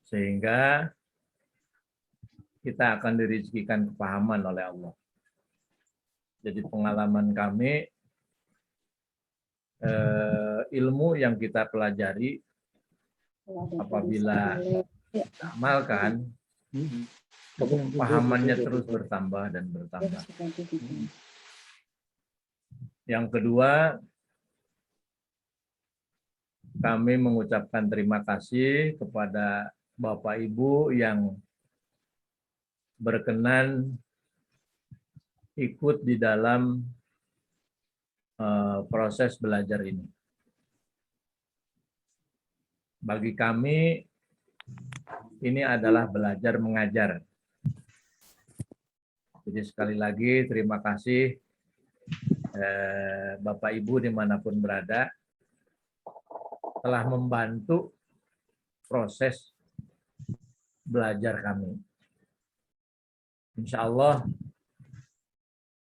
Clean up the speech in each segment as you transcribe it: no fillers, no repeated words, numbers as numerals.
Sehingga kita akan direzekikan kepahaman oleh Allah. Jadi pengalaman kami, ilmu yang kita pelajari apabila amalkan, pahamannya terus bertambah dan bertambah. Yang kedua, kami mengucapkan terima kasih kepada Bapak Ibu yang berkenan ikut di dalam proses belajar ini. Bagi kami, ini adalah belajar mengajar. Jadi sekali lagi terima kasih Bapak Ibu dimanapun berada telah membantu proses belajar kami. Insya Allah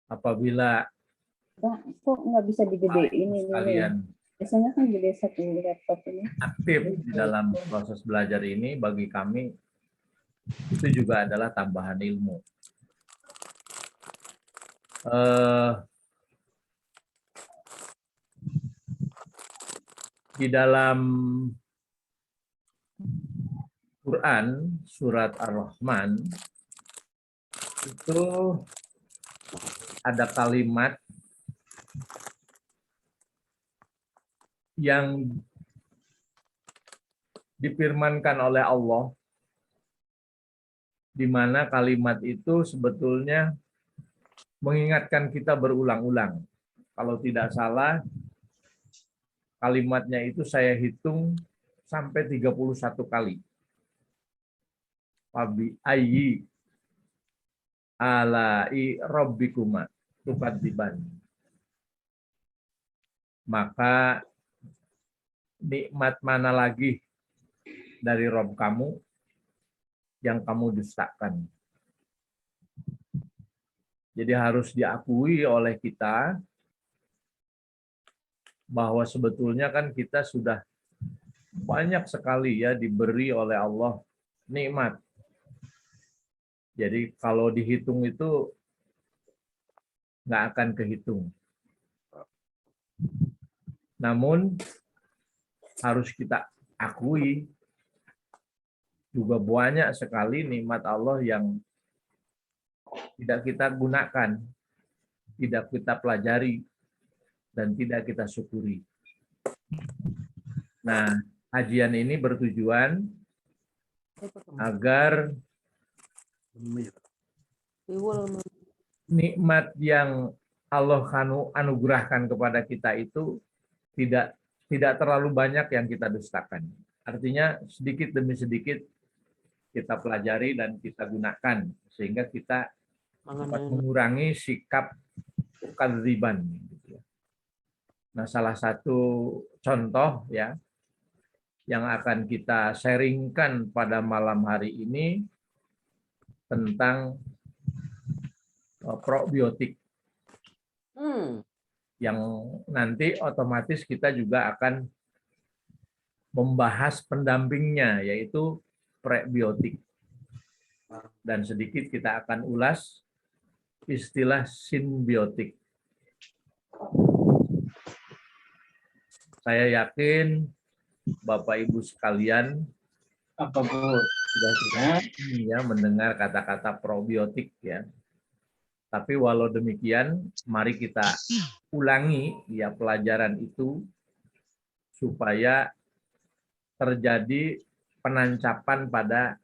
apabila kok nggak bisa digedein ini kalian biasanya kan gede satu laptop ini aktif di dalam proses belajar ini, bagi kami itu juga adalah tambahan ilmu. Di dalam Quran surat Ar-Rahman itu ada kalimat yang difirmankan oleh Allah, di mana kalimat itu sebetulnya mengingatkan kita berulang-ulang. Kalau tidak salah, kalimatnya itu saya hitung sampai 31 kali. Fabi ayyi alai rabbikuma tukadziban. Maka nikmat mana lagi dari Rob kamu yang kamu dustakan. Jadi harus diakui oleh kita bahwa sebetulnya kan kita sudah banyak sekali ya diberi oleh Allah nikmat. Jadi kalau dihitung itu nggak akan kehitung. Namun harus kita akui juga banyak sekali nikmat Allah yang tidak kita gunakan, tidak kita pelajari, dan tidak kita syukuri. Nah, kajian ini bertujuan agar nikmat yang Allah anugerahkan kepada kita itu tidak terlalu banyak yang kita dustakan. Artinya sedikit demi sedikit kita pelajari dan kita gunakan sehingga kita dapat mengurangi sikap kadziban. Nah, salah satu contoh ya yang akan kita sharingkan pada malam hari ini tentang probiotik. Yang nanti otomatis kita juga akan membahas pendampingnya, yaitu prebiotik. Dan sedikit kita akan ulas istilah simbiotik. Saya yakin Bapak Ibu sekalian sudah ya mendengar kata-kata probiotik ya. Tapi walau demikian, mari kita ulangi ya pelajaran itu supaya terjadi penancapan pada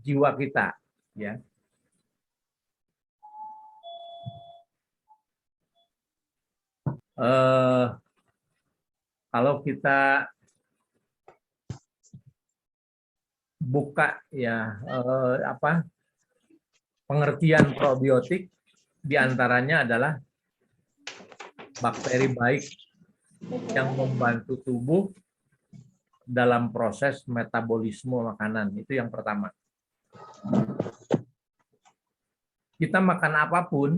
jiwa kita ya. Kalau kita buka ya pengertian probiotik diantaranya adalah bakteri baik yang membantu tubuh dalam proses metabolisme makanan. Itu yang pertama. Kita makan apapun,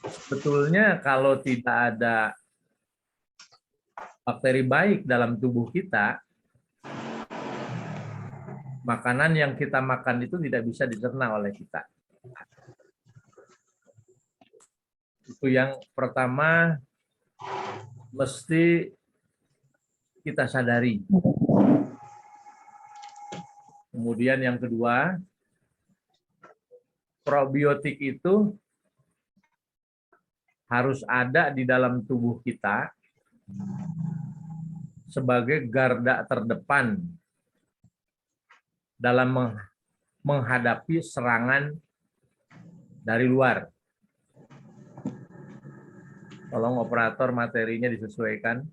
sebetulnya kalau tidak ada bakteri baik dalam tubuh kita, makanan yang kita makan itu tidak bisa dicerna oleh kita. Itu yang pertama mesti kita sadari. Kemudian yang kedua, probiotik itu harus ada di dalam tubuh kita sebagai garda terdepan dalam menghadapi serangan dari luar. Tolong operator materinya disesuaikan.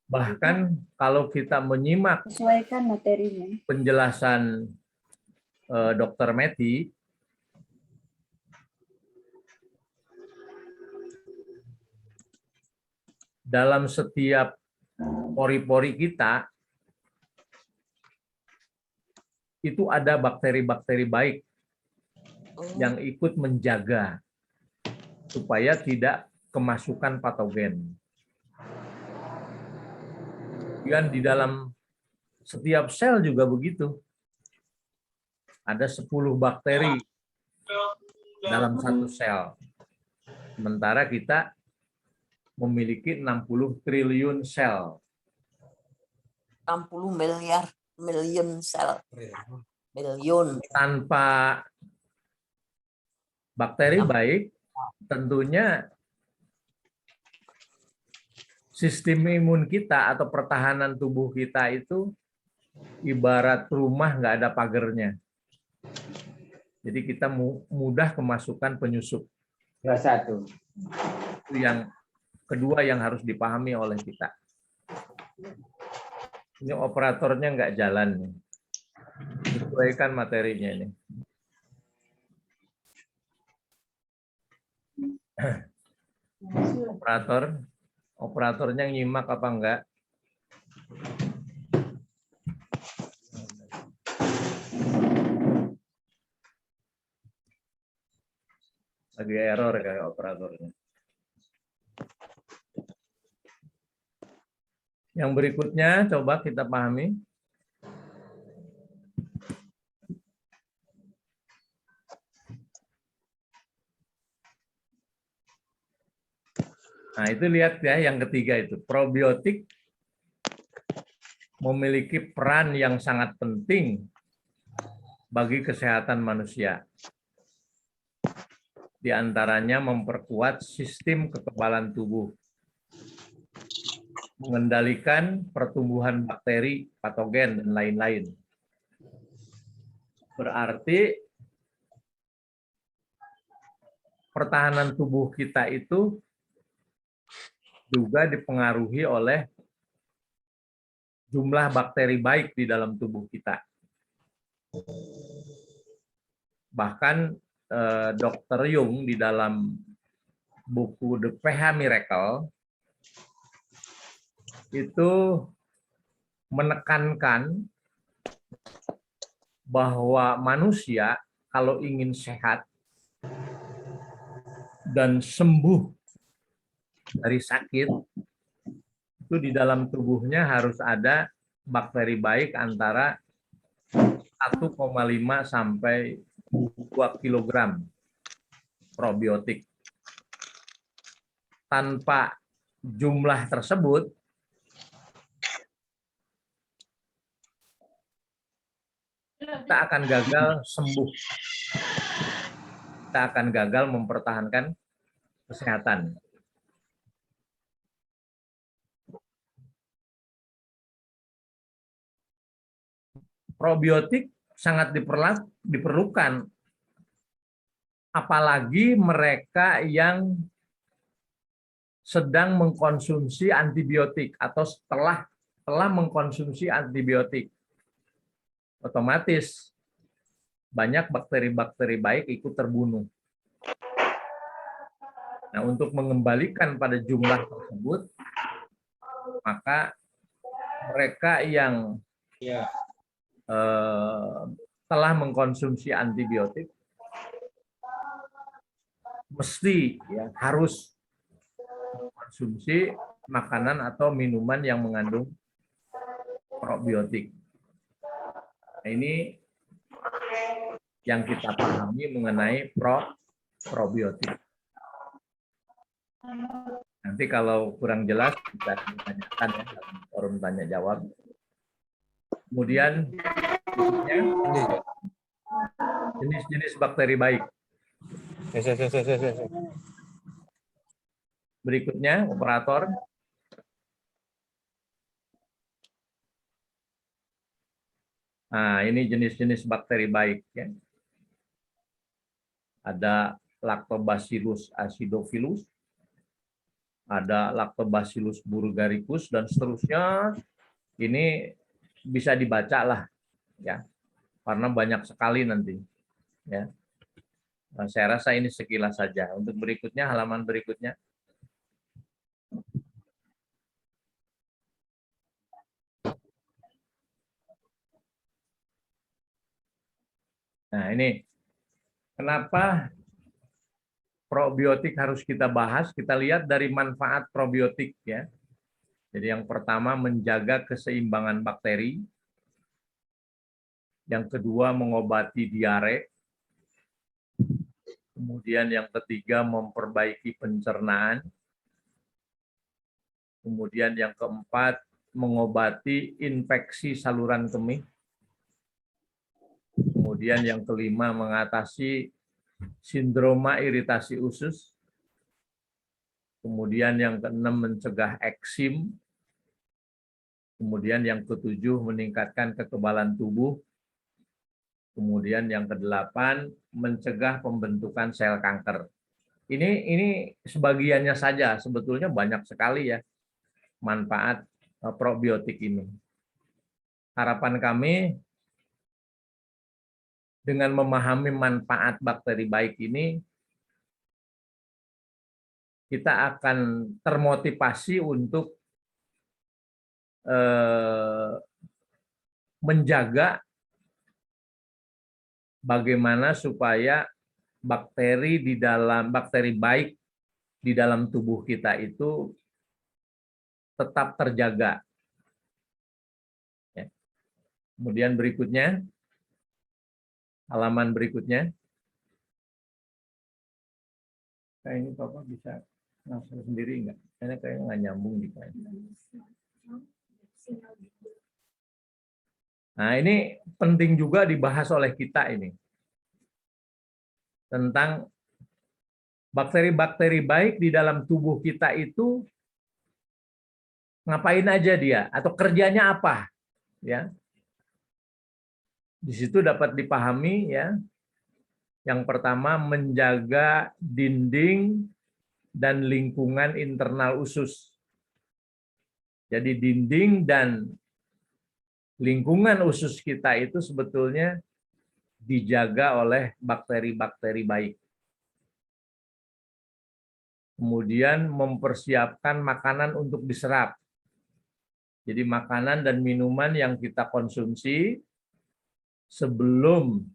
Bahkan kalau kita menyimak Sesuaikan materinya. penjelasan Dr. Meti, dalam setiap pori-pori kita itu ada bakteri-bakteri baik yang ikut menjaga supaya tidak kemasukan patogen. Dan di dalam setiap sel juga begitu. Ada 10 bakteri dalam satu sel. Sementara kita memiliki 60 triliun sel. 60 million sel. Million. Tanpa bakteri baik, tentunya sistem imun kita atau pertahanan tubuh kita itu ibarat rumah nggak ada pagernya. Jadi kita mudah kemasukan penyusup. Satu. Itu yang kedua yang harus dipahami oleh kita. Ini operatornya nggak jalan nih. Sesuaikan materinya ini. Operatornya nyimak apa enggak? Lagi error kayak operatornya. Yang berikutnya coba kita pahami. Nah, itu lihat ya yang ketiga itu. Probiotik memiliki peran yang sangat penting bagi kesehatan manusia. Di antaranya memperkuat sistem kekebalan tubuh, mengendalikan pertumbuhan bakteri, patogen, dan lain-lain. Berarti pertahanan tubuh kita itu juga dipengaruhi oleh jumlah bakteri baik di dalam tubuh kita. Bahkan Dr. Jung di dalam buku The pH Miracle itu menekankan bahwa manusia kalau ingin sehat dan sembuh dari sakit, itu di dalam tubuhnya harus ada bakteri baik antara 1,5 sampai 2 kg probiotik. Tanpa jumlah tersebut, kita akan gagal sembuh. Kita akan gagal mempertahankan kesehatan. Probiotik sangat diperlukan, apalagi mereka yang sedang mengkonsumsi antibiotik atau telah mengkonsumsi antibiotik. Otomatis banyak bakteri-bakteri baik ikut terbunuh. Nah, untuk mengembalikan pada jumlah tersebut, maka mereka yang telah mengkonsumsi antibiotik mesti ya harus konsumsi makanan atau minuman yang mengandung probiotik. Nah, ini yang kita pahami mengenai probiotik. Nanti kalau kurang jelas bisa ditanyakan ya dalam forum tanya jawab. Kemudian jenis-jenis bakteri baik. Berikutnya operator. Nah, ini jenis-jenis bakteri baik ya. Ada Lactobacillus acidophilus, ada Lactobacillus burgharicus dan seterusnya. Ini bisa dibaca lah ya. Karena banyak sekali nanti ya. Nah, saya rasa ini sekilas saja. Untuk berikutnya, halaman berikutnya. Nah, ini kenapa probiotik harus kita bahas? Kita lihat dari manfaat probiotik ya. Jadi yang pertama menjaga keseimbangan bakteri. Yang kedua mengobati diare. Kemudian yang ketiga memperbaiki pencernaan. Kemudian yang keempat mengobati infeksi saluran kemih. Kemudian yang kelima mengatasi sindroma iritasi usus. Kemudian yang keenam mencegah eksim. Kemudian yang ketujuh meningkatkan kekebalan tubuh. Kemudian yang kedelapan mencegah pembentukan sel kanker. Ini sebagiannya saja, sebetulnya banyak sekali ya manfaat probiotik ini. Harapan kami dengan memahami manfaat bakteri baik ini, kita akan termotivasi untuk menjaga bagaimana supaya bakteri baik di dalam tubuh kita itu tetap terjaga. Kemudian berikutnya, halaman berikutnya. Kayak ini Bapak bisa langsung sendiri nggak? Karena kayaknya nggak nyambung di kayak. Nah, ini penting juga dibahas oleh kita ini. Tentang bakteri-bakteri baik di dalam tubuh kita itu ngapain aja dia atau kerjanya apa, ya. Di situ dapat dipahami ya. Yang pertama menjaga dinding dan lingkungan internal usus. Jadi dinding dan lingkungan usus kita itu sebetulnya dijaga oleh bakteri-bakteri baik. Kemudian mempersiapkan makanan untuk diserap. Jadi makanan dan minuman yang kita konsumsi sebelum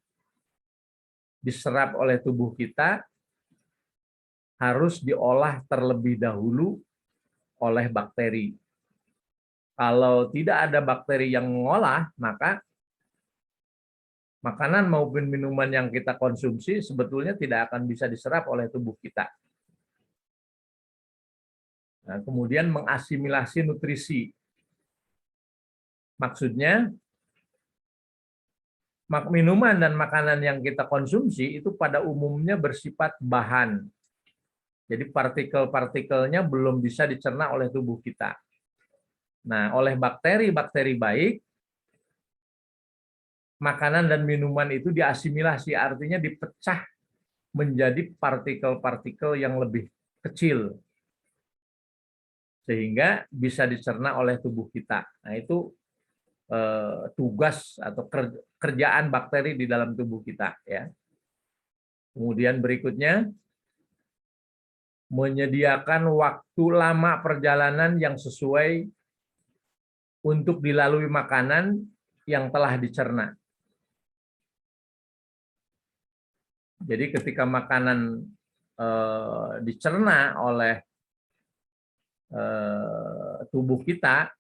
diserap oleh tubuh kita harus diolah terlebih dahulu oleh bakteri. Kalau tidak ada bakteri yang mengolah, maka makanan maupun minuman yang kita konsumsi sebetulnya tidak akan bisa diserap oleh tubuh kita. Nah, kemudian mengasimilasi nutrisi. Maksudnya, minuman dan makanan yang kita konsumsi itu pada umumnya bersifat bahan. Jadi partikel-partikelnya belum bisa dicerna oleh tubuh kita. Nah, oleh bakteri-bakteri baik, makanan dan minuman itu diasimilasi, artinya dipecah menjadi partikel-partikel yang lebih kecil, sehingga bisa dicerna oleh tubuh kita. Nah, itu tugas atau kerjaan bakteri di dalam tubuh kita. Ya. Kemudian berikutnya, menyediakan waktu lama perjalanan yang sesuai untuk dilalui makanan yang telah dicerna. Jadi ketika makanan dicerna oleh tubuh kita,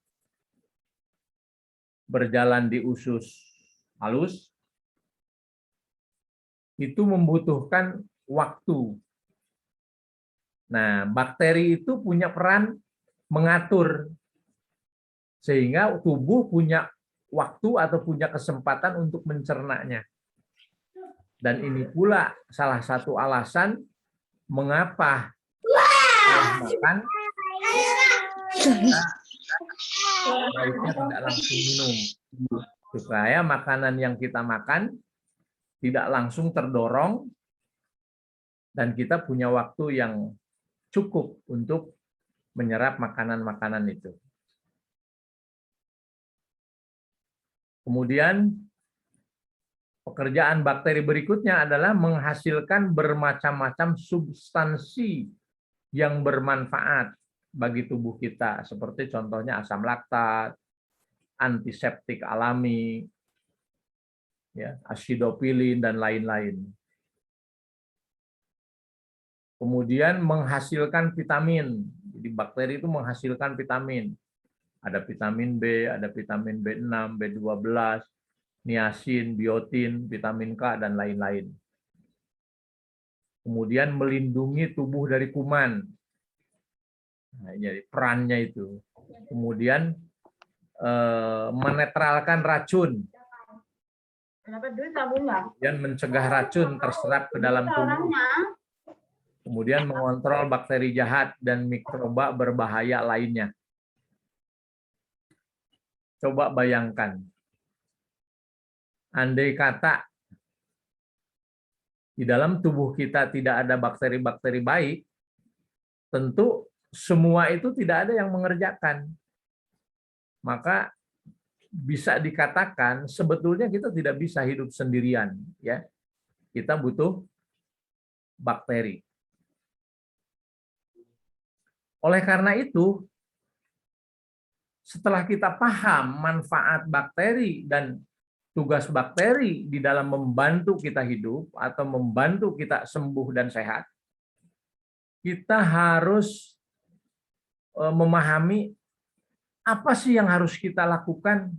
berjalan di usus halus, itu membutuhkan waktu. Nah, bakteri itu punya peran mengatur, sehingga tubuh punya waktu atau punya kesempatan untuk mencernanya. Dan ini pula salah satu alasan mengapa setelah makan kita baiknya tidak langsung minum, supaya makanan yang kita makan tidak langsung terdorong dan kita punya waktu yang cukup untuk menyerap makanan-makanan itu. Kemudian pekerjaan bakteri berikutnya adalah menghasilkan bermacam-macam substansi yang bermanfaat bagi tubuh kita, seperti contohnya asam laktat, antiseptik alami, ya, asidopilin, dan lain-lain. Kemudian menghasilkan vitamin. Jadi bakteri itu menghasilkan vitamin. Ada vitamin B, ada vitamin B6, B12, niacin, biotin, vitamin K, dan lain-lain. Kemudian melindungi tubuh dari kuman. Nah, jadi perannya itu. Kemudian menetralkan racun. Kemudian mencegah racun terserap ke dalam tubuh. Kemudian mengontrol bakteri jahat dan mikroba berbahaya lainnya. Coba bayangkan, andai kata di dalam tubuh kita tidak ada bakteri-bakteri baik, tentu semua itu tidak ada yang mengerjakan. Maka bisa dikatakan sebetulnya kita tidak bisa hidup sendirian, ya. Kita butuh bakteri. Oleh karena itu, setelah kita paham manfaat bakteri dan tugas bakteri di dalam membantu kita hidup atau membantu kita sembuh dan sehat, kita harus memahami apa sih yang harus kita lakukan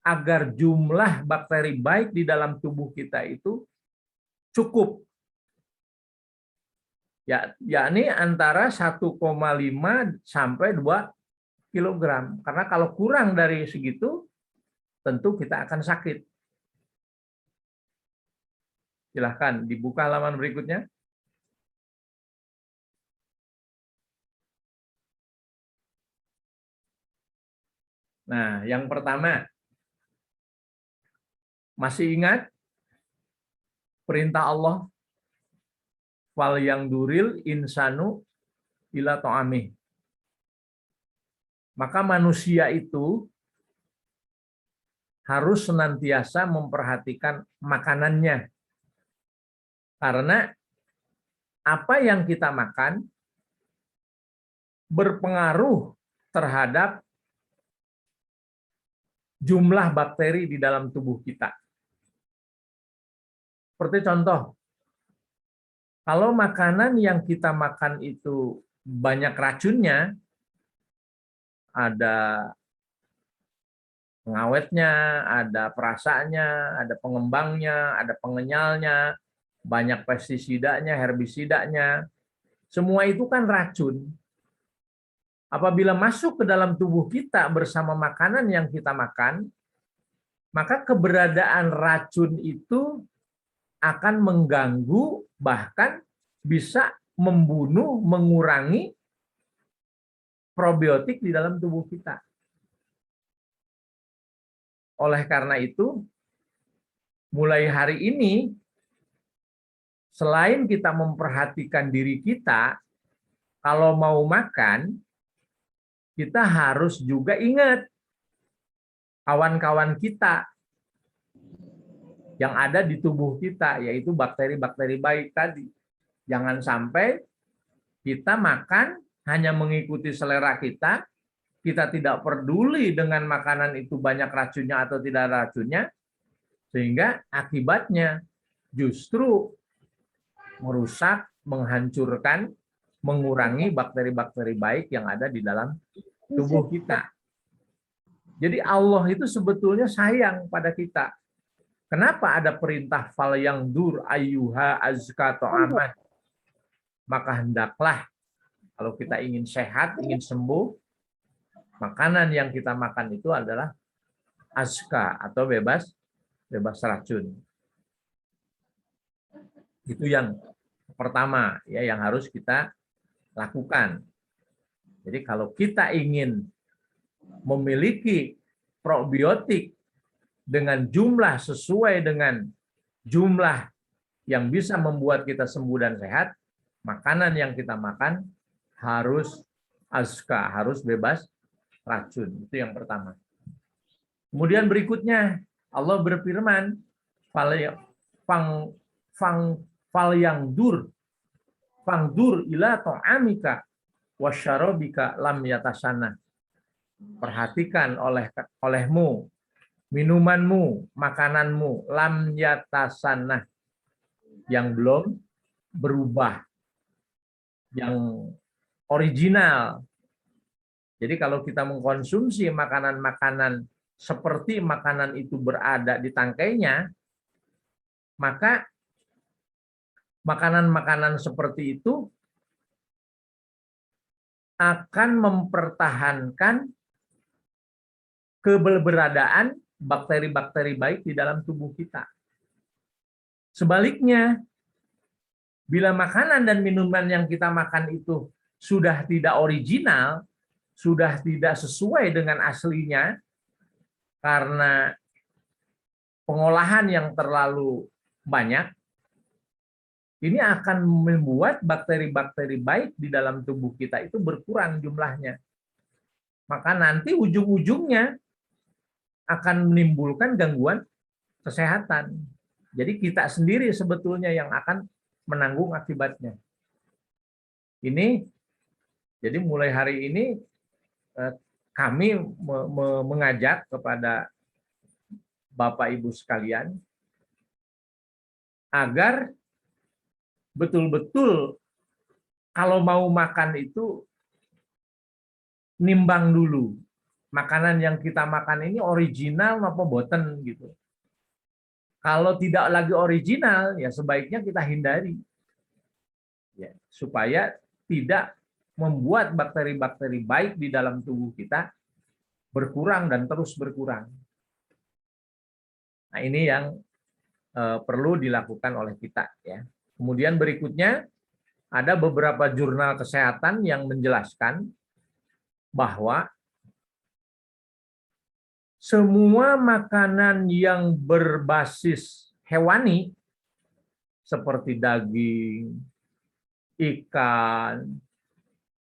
agar jumlah bakteri baik di dalam tubuh kita itu cukup. Yakni antara 1,5 sampai 2 kilogram. Karena kalau kurang dari segitu, tentu kita akan sakit. Silahkan dibuka halaman berikutnya. Nah, yang pertama, masih ingat perintah Allah, wal yang duril insanu ila to'amih. Maka manusia itu harus senantiasa memperhatikan makanannya. Karena apa yang kita makan berpengaruh terhadap jumlah bakteri di dalam tubuh kita. Seperti contoh, kalau makanan yang kita makan itu banyak racunnya, ada pengawetnya, ada perasanya, ada pengembangnya, ada pengenyalnya, banyak pestisidanya, herbisidanya, semua itu kan racun. Apabila masuk ke dalam tubuh kita bersama makanan yang kita makan, maka keberadaan racun itu akan mengganggu, bahkan bisa membunuh, mengurangi probiotik di dalam tubuh kita. Oleh karena itu, mulai hari ini, selain kita memperhatikan diri kita, kalau mau makan, kita harus juga ingat kawan-kawan kita yang ada di tubuh kita, yaitu bakteri-bakteri baik tadi. Jangan sampai kita makan hanya mengikuti selera kita tidak peduli dengan makanan itu banyak racunnya atau tidak racunnya, sehingga akibatnya justru merusak, menghancurkan, mengurangi bakteri-bakteri baik yang ada di dalam tubuh kita. Jadi Allah itu sebetulnya sayang pada kita. Kenapa ada perintah fal yang dur ayyuha azka ta'aman? Maka hendaklah kalau kita ingin sehat, ingin sembuh, makanan yang kita makan itu adalah azka atau bebas racun. Itu yang pertama ya yang harus kita lakukan. Jadi kalau kita ingin memiliki probiotik dengan jumlah sesuai dengan jumlah yang bisa membuat kita sembuh dan sehat, makanan yang kita makan harus azka, harus bebas racun. Itu yang pertama. Kemudian berikutnya Allah berfirman, fangdur ila ta'amika wasyarabika lam yatasana. Perhatikan olehmu, minumanmu, makananmu, lam yatasana, yang belum berubah, yang original. Jadi kalau kita mengkonsumsi makanan-makanan seperti makanan itu berada di tangkainya, maka makanan-makanan seperti itu akan mempertahankan keberadaan bakteri-bakteri baik di dalam tubuh kita. Sebaliknya, bila makanan dan minuman yang kita makan itu sudah tidak original, sudah tidak sesuai dengan aslinya, karena pengolahan yang terlalu banyak, ini akan membuat bakteri-bakteri baik di dalam tubuh kita itu berkurang jumlahnya. Maka nanti ujung-ujungnya akan menimbulkan gangguan kesehatan. Jadi kita sendiri sebetulnya yang akan menanggung akibatnya. Ini, jadi mulai hari ini kami mengajak kepada Bapak Ibu sekalian agar betul-betul kalau mau makan itu nimbang dulu. Makanan yang kita makan ini original apa boten gitu. Kalau tidak lagi original, ya sebaiknya kita hindari. Ya, supaya tidak membuat bakteri-bakteri baik di dalam tubuh kita berkurang dan terus berkurang. Nah, ini yang perlu dilakukan oleh kita. Ya. Kemudian berikutnya, ada beberapa jurnal kesehatan yang menjelaskan bahwa semua makanan yang berbasis hewani seperti daging, ikan,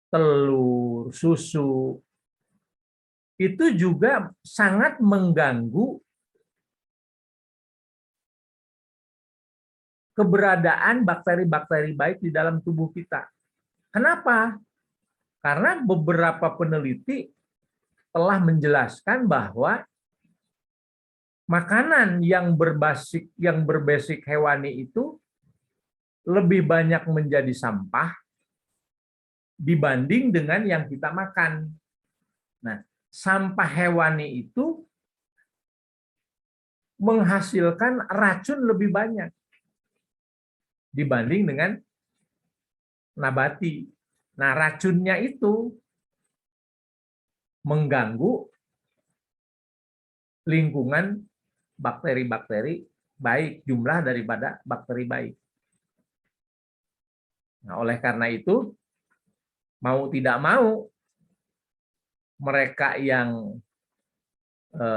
telur, susu, itu juga sangat mengganggu keberadaan bakteri-bakteri baik di dalam tubuh kita. Kenapa? Karena beberapa peneliti telah menjelaskan bahwa makanan yang berbasis hewani itu lebih banyak menjadi sampah dibanding dengan yang kita makan. Nah, sampah hewani itu menghasilkan racun lebih banyak dibanding dengan nabati. Nah, racunnya itu mengganggu lingkungan bakteri-bakteri baik, jumlah daripada bakteri baik. Nah, oleh karena itu, mau tidak mau, mereka yang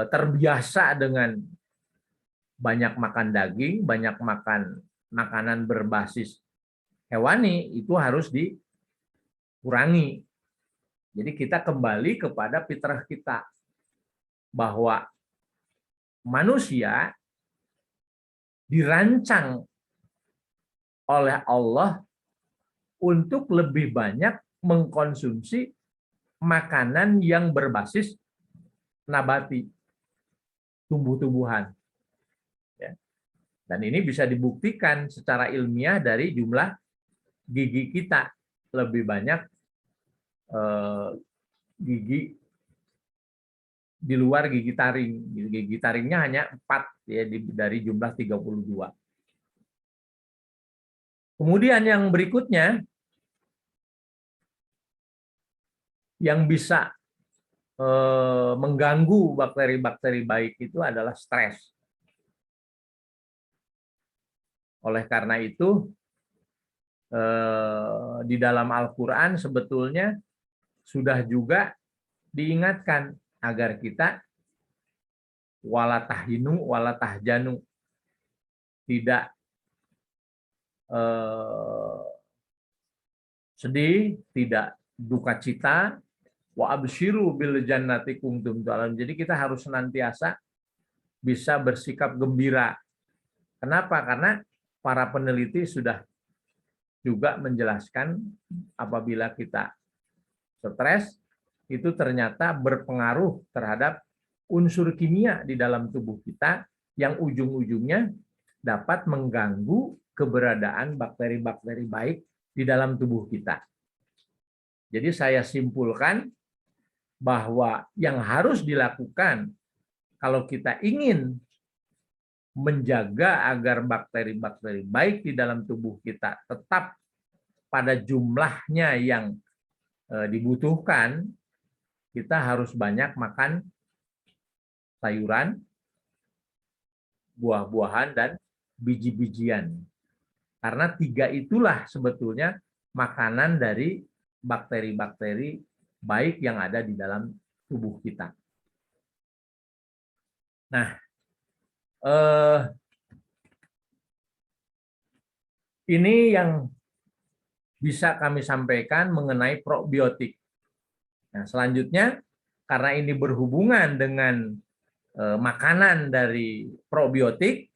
terbiasa dengan banyak makan daging, banyak makan makanan berbasis hewani, itu harus dikurangi. Jadi kita kembali kepada fitrah kita, bahwa manusia dirancang oleh Allah untuk lebih banyak mengkonsumsi makanan yang berbasis nabati, tumbuh-tumbuhan. Dan ini bisa dibuktikan secara ilmiah dari jumlah gigi kita. Lebih banyak gigi di luar gigi taring. Gigi taringnya hanya 4 ya, dari jumlah 32. Kemudian yang berikutnya, yang bisa mengganggu bakteri-bakteri baik itu adalah stres. Oleh karena itu, di dalam Al-Quran sebetulnya sudah juga diingatkan agar kita wala tahinu wala tahjanu, tidak sedih, tidak duka cita, wa absyiru bil jannati kuntum tu'adun. Jadi kita harus senantiasa bisa bersikap gembira. Kenapa? Karena para peneliti sudah juga menjelaskan apabila kita stres itu ternyata berpengaruh terhadap unsur kimia di dalam tubuh kita yang ujung-ujungnya dapat mengganggu keberadaan bakteri-bakteri baik di dalam tubuh kita. Jadi saya simpulkan bahwa yang harus dilakukan kalau kita ingin menjaga agar bakteri-bakteri baik di dalam tubuh kita tetap pada jumlahnya yang dibutuhkan, kita harus banyak makan sayuran, buah-buahan, dan biji-bijian. Karena 3 itulah sebetulnya makanan dari bakteri-bakteri baik yang ada di dalam tubuh kita. Nah, ini yang bisa kami sampaikan mengenai probiotik. Nah, selanjutnya, karena ini berhubungan dengan makanan dari probiotik,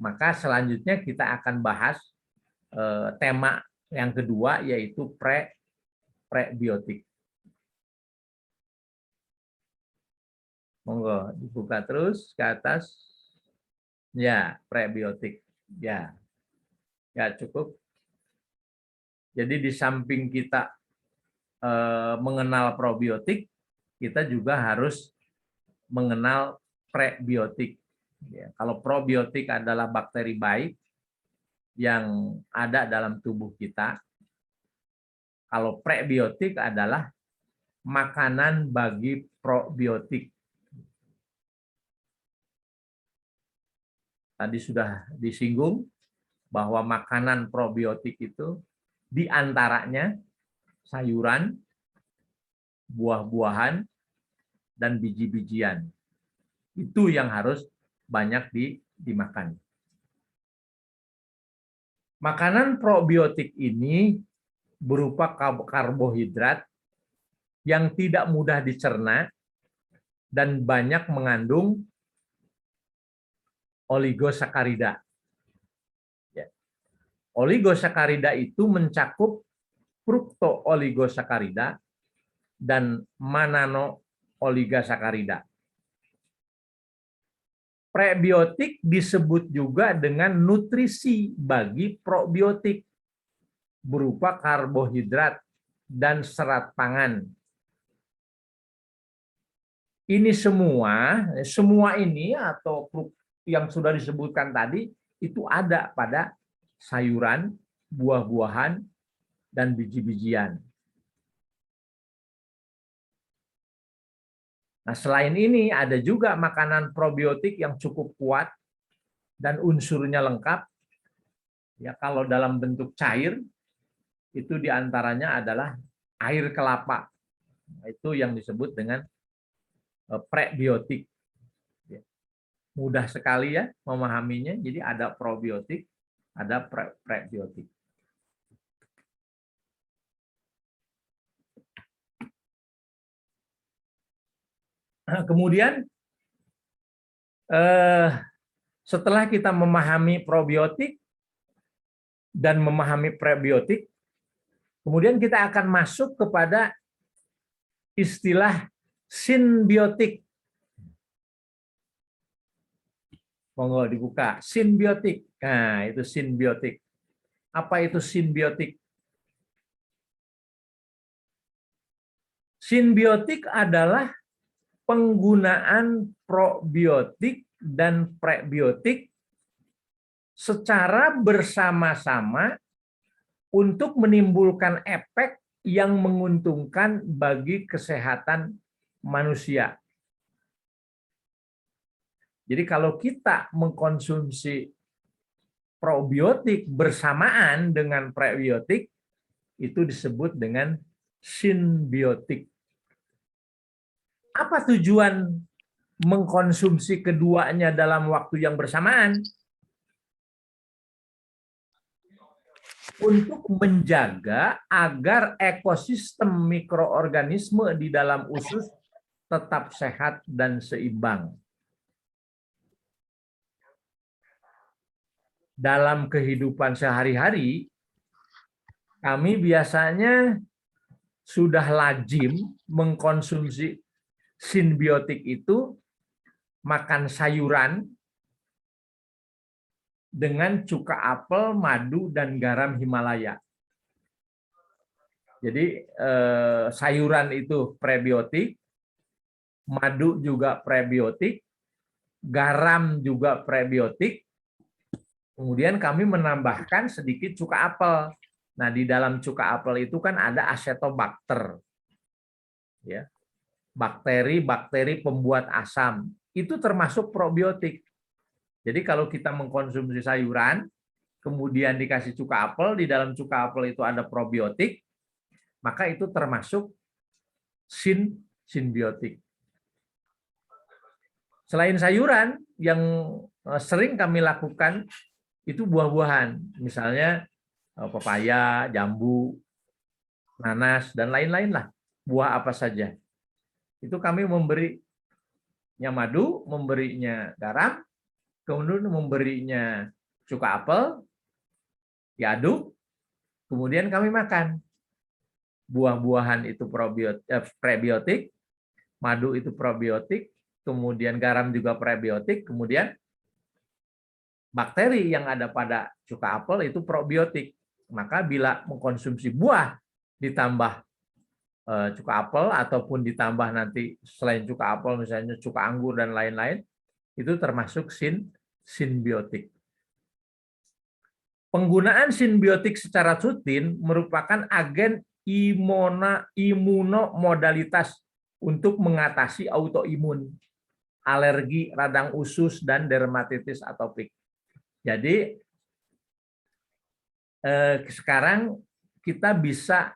maka selanjutnya kita akan bahas tema yang kedua, yaitu prebiotik. Monggo dibuka terus ke atas. Ya, prebiotik. Ya, ya cukup. Jadi di samping kita mengenal probiotik, kita juga harus mengenal prebiotik. Ya, kalau probiotik adalah bakteri baik yang ada dalam tubuh kita, kalau prebiotik adalah makanan bagi probiotik. Tadi sudah disinggung bahwa makanan probiotik itu diantaranya sayuran, buah-buahan, dan biji-bijian. Itu yang harus banyak dimakan. Makanan probiotik ini berupa karbohidrat yang tidak mudah dicerna dan banyak mengandung oligosakarida. Oligosakarida itu mencakup fruktooligosakarida dan mannano-oligosakarida. Prebiotik disebut juga dengan nutrisi bagi probiotik berupa karbohidrat dan serat pangan. Ini semua ini atau yang sudah disebutkan tadi itu ada pada sayuran, buah-buahan, dan biji-bijian. Nah, selain ini ada juga makanan probiotik yang cukup kuat dan unsurnya lengkap. Ya, kalau dalam bentuk cair itu diantaranya adalah air kelapa. Itu yang disebut dengan prebiotik. Mudah sekali ya memahaminya. Jadi ada probiotik, ada prebiotik. Kemudian setelah kita memahami probiotik dan memahami prebiotik, kemudian kita akan masuk kepada istilah simbiotik. Monggo dibuka. Simbiotik. Nah, itu simbiotik. Apa itu simbiotik? Simbiotik adalah penggunaan probiotik dan prebiotik secara bersama-sama untuk menimbulkan efek yang menguntungkan bagi kesehatan manusia. Jadi kalau kita mengkonsumsi probiotik bersamaan dengan prebiotik, itu disebut dengan simbiotik. Apa tujuan mengkonsumsi keduanya dalam waktu yang bersamaan? Untuk menjaga agar ekosistem mikroorganisme di dalam usus tetap sehat dan seimbang. Dalam kehidupan sehari-hari, kami biasanya sudah lazim mengkonsumsi simbiotik itu, makan sayuran dengan cuka apel, madu, dan garam Himalaya. Jadi sayuran itu prebiotik, madu juga prebiotik, garam juga prebiotik, kemudian kami menambahkan sedikit cuka apel. Nah, di dalam cuka apel itu kan ada asetobakter. Ya. Bakteri-bakteri pembuat asam. Itu termasuk probiotik. Jadi kalau kita mengkonsumsi sayuran, kemudian dikasih cuka apel, di dalam cuka apel itu ada probiotik, maka itu termasuk simbiotik. Selain sayuran, yang sering kami lakukan itu buah-buahan, misalnya pepaya, jambu, nanas, dan lain-lain lah. Buah apa saja. Itu kami memberinya madu, memberinya garam, kemudian memberinya cuka apel, diaduk, kemudian kami makan. Buah-buahan itu prebiotik, madu itu probiotik, kemudian garam juga prebiotik, kemudian bakteri yang ada pada cuka apel itu probiotik. Maka bila mengkonsumsi buah ditambah cuka apel ataupun ditambah nanti selain cuka apel misalnya cuka anggur dan lain-lain, itu termasuk simbiotik. Penggunaan simbiotik secara rutin merupakan agen imunomodalitas untuk mengatasi autoimun, alergi, radang usus, dan dermatitis atopik. Jadi sekarang kita bisa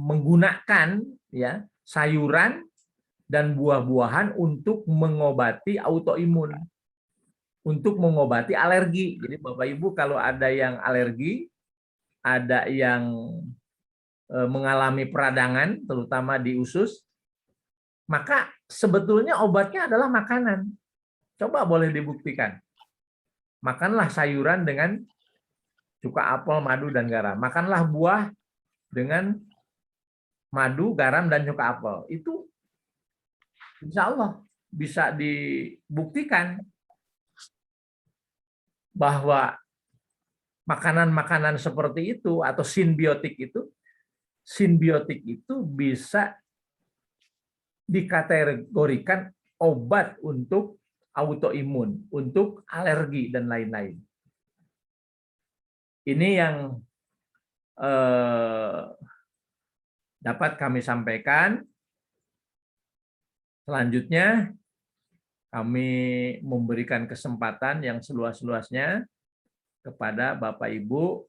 menggunakan ya sayuran dan buah-buahan untuk mengobati autoimun, untuk mengobati alergi. Jadi Bapak Ibu kalau ada yang alergi, ada yang mengalami peradangan, terutama di usus, maka sebetulnya obatnya adalah makanan. Coba boleh dibuktikan. Makanlah sayuran dengan cuka apel, madu, dan garam. Makanlah buah dengan madu, garam, dan cuka apel. Itu insya Allah bisa dibuktikan bahwa makanan-makanan seperti itu atau simbiotik itu bisa dikategorikan obat untuk autoimun, untuk alergi dan lain-lain. Ini yang dapat kami sampaikan. Selanjutnya, kami memberikan kesempatan yang seluas-luasnya kepada Bapak Ibu.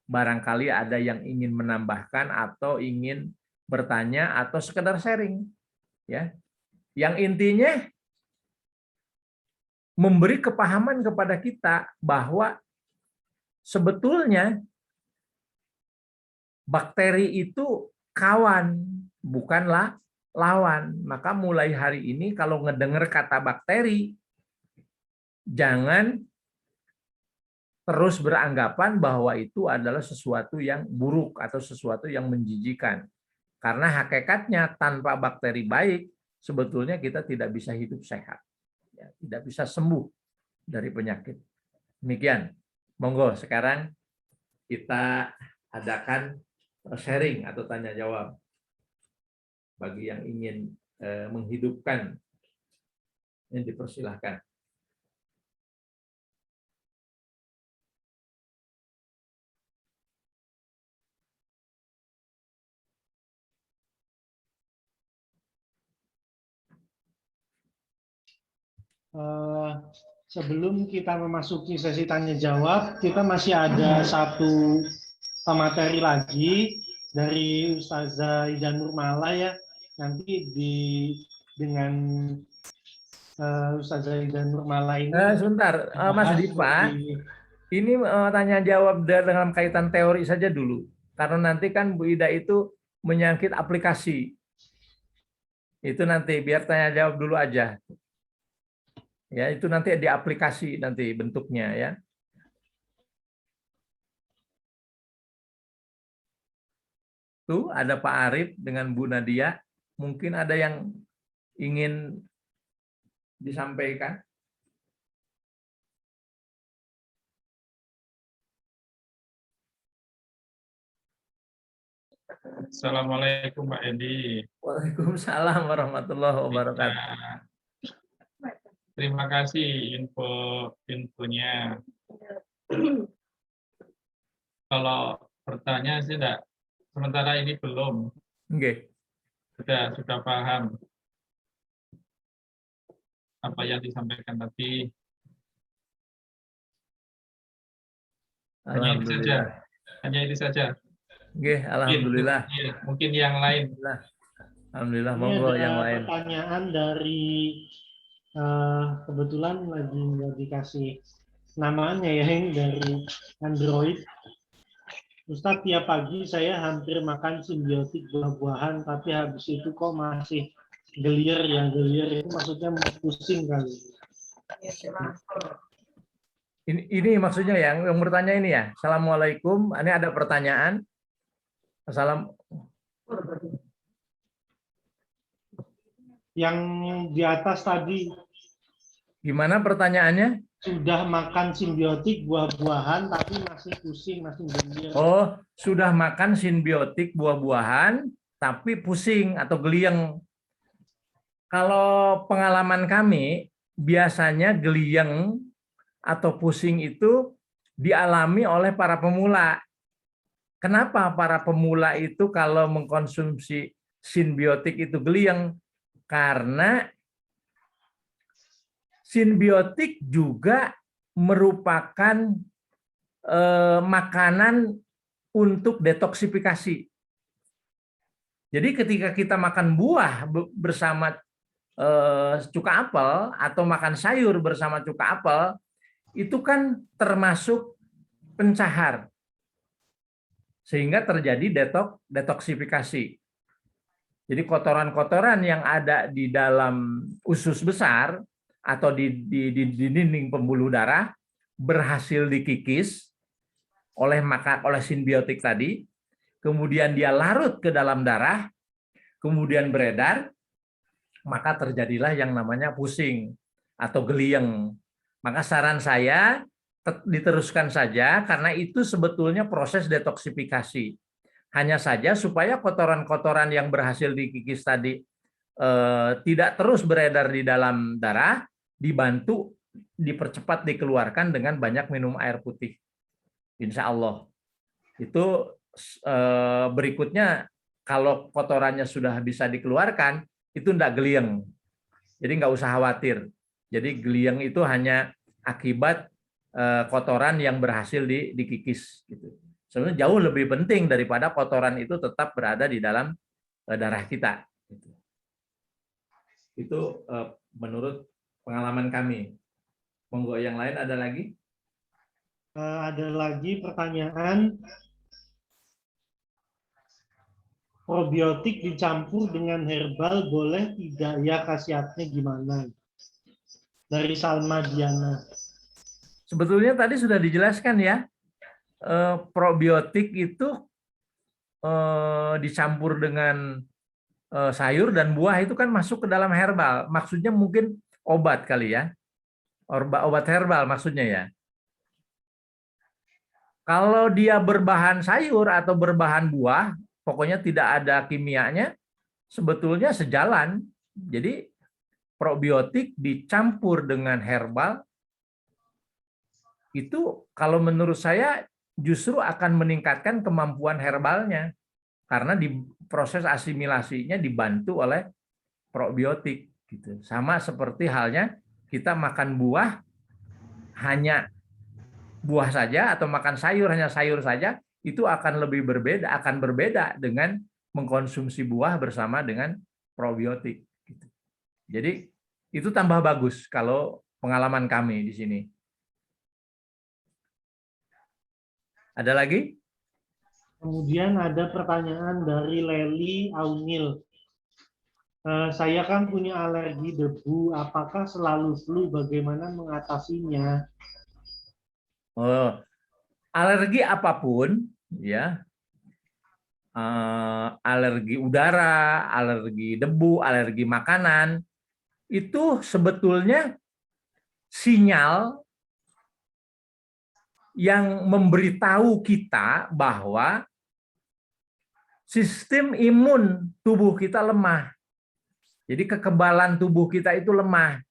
Barangkali ada yang ingin menambahkan atau ingin bertanya atau sekedar sharing. Ya, yang intinya memberi kepahaman kepada kita bahwa sebetulnya bakteri itu kawan, bukanlah lawan. Maka mulai hari ini kalau ngedenger kata bakteri, jangan terus beranggapan bahwa itu adalah sesuatu yang buruk atau sesuatu yang menjijikan. Karena hakikatnya tanpa bakteri baik, sebetulnya kita tidak bisa hidup sehat, ya, tidak bisa sembuh dari penyakit. Demikian. Monggo sekarang kita adakan sharing atau tanya jawab bagi yang ingin menghidupkan, ini dipersilahkan. Sebelum kita memasuki sesi tanya jawab, kita masih ada satu materi lagi dari Ustazah Ida Nurmala ya. Nanti dengan Ustazah Ida Nurmala ini. Sebentar, Mas Dipa, ini tanya jawab dalam kaitan teori saja dulu, karena nanti kan Bu Ida itu menyangkut aplikasi. Itu nanti biar tanya jawab dulu aja. Ya, itu nanti di aplikasi nanti bentuknya ya. Tuh ada Pak Arif dengan Bu Nadia, mungkin ada yang ingin disampaikan. Assalamualaikum Pak Edi. Waalaikumsalam warahmatullahi wabarakatuh. Terima kasih infonya. Kalau pertanyaan sih enggak, sementara ini belum. Oke. Sudah paham apa yang disampaikan tadi. Hanya itu saja. Oke, alhamdulillah. Mungkin yang lain. Alhamdulillah, monggo yang lain. Pertanyaan dari kebetulan lagi nggak dikasih namanya ya, yang dari Android. Ustadz, tiap pagi saya hampir makan simbiotik buah-buahan, tapi habis itu kok masih gelir. Ya gelir itu maksudnya pusing kali. Ini maksudnya yang bertanya ini ya. Assalamualaikum. Ini ada pertanyaan. Yang di atas tadi. Gimana pertanyaannya? Sudah makan simbiotik buah-buahan tapi masih pusing, masih gelir. Oh, sudah makan simbiotik buah-buahan tapi pusing atau geliang. Kalau pengalaman kami, biasanya geliang atau pusing itu dialami oleh para pemula. Kenapa para pemula itu kalau mengkonsumsi simbiotik itu geliang? Karena simbiotik juga merupakan makanan untuk detoksifikasi. Jadi ketika kita makan buah bersama cuka apel atau makan sayur bersama cuka apel, itu kan termasuk pencahar. Sehingga terjadi detoksifikasi. Jadi kotoran-kotoran yang ada di dalam usus besar atau di dinding pembuluh darah berhasil dikikis oleh simbiotik tadi, kemudian dia larut ke dalam darah, kemudian beredar, maka terjadilah yang namanya pusing atau geliang. Maka saran saya diteruskan saja karena itu sebetulnya proses detoksifikasi. Hanya saja supaya kotoran-kotoran yang berhasil dikikis tadi tidak terus beredar di dalam darah, dibantu dipercepat dikeluarkan dengan banyak minum air putih. Insya Allah. Itu berikutnya kalau kotorannya sudah bisa dikeluarkan, itu tidak geliang. Jadi nggak usah khawatir. Jadi geliang itu hanya akibat kotoran yang berhasil dikikis. Gitu. Sebenarnya jauh lebih penting daripada kotoran itu tetap berada di dalam darah kita. Itu menurut pengalaman kami. Monggo yang lain ada lagi? Ada lagi pertanyaan. Probiotik dicampur dengan herbal boleh tidak ya, khasiatnya gimana? Dari Salma Diana. Sebetulnya tadi sudah dijelaskan ya. Probiotik itu dicampur dengan sayur dan buah itu kan masuk ke dalam herbal. Maksudnya mungkin obat kali ya. Obat herbal maksudnya ya. Kalau dia berbahan sayur atau berbahan buah, pokoknya tidak ada kimianya, sebetulnya sejalan. Jadi probiotik dicampur dengan herbal, itu kalau menurut saya justru akan meningkatkan kemampuan herbalnya. Karena di proses asimilasinya dibantu oleh probiotik. Gitu. Sama seperti halnya kita makan buah, hanya buah saja atau makan sayur hanya sayur saja, itu akan berbeda dengan mengkonsumsi buah bersama dengan probiotik. Jadi itu tambah bagus kalau pengalaman kami di sini. Ada lagi? Kemudian ada pertanyaan dari Leli Aunil. Saya kan punya alergi debu, apakah selalu flu? Bagaimana mengatasinya? Oh, alergi apapun, ya, alergi udara, alergi debu, alergi makanan, itu sebetulnya sinyal yang memberitahu kita bahwa sistem imun tubuh kita lemah. Jadi kekebalan tubuh kita itu lemah.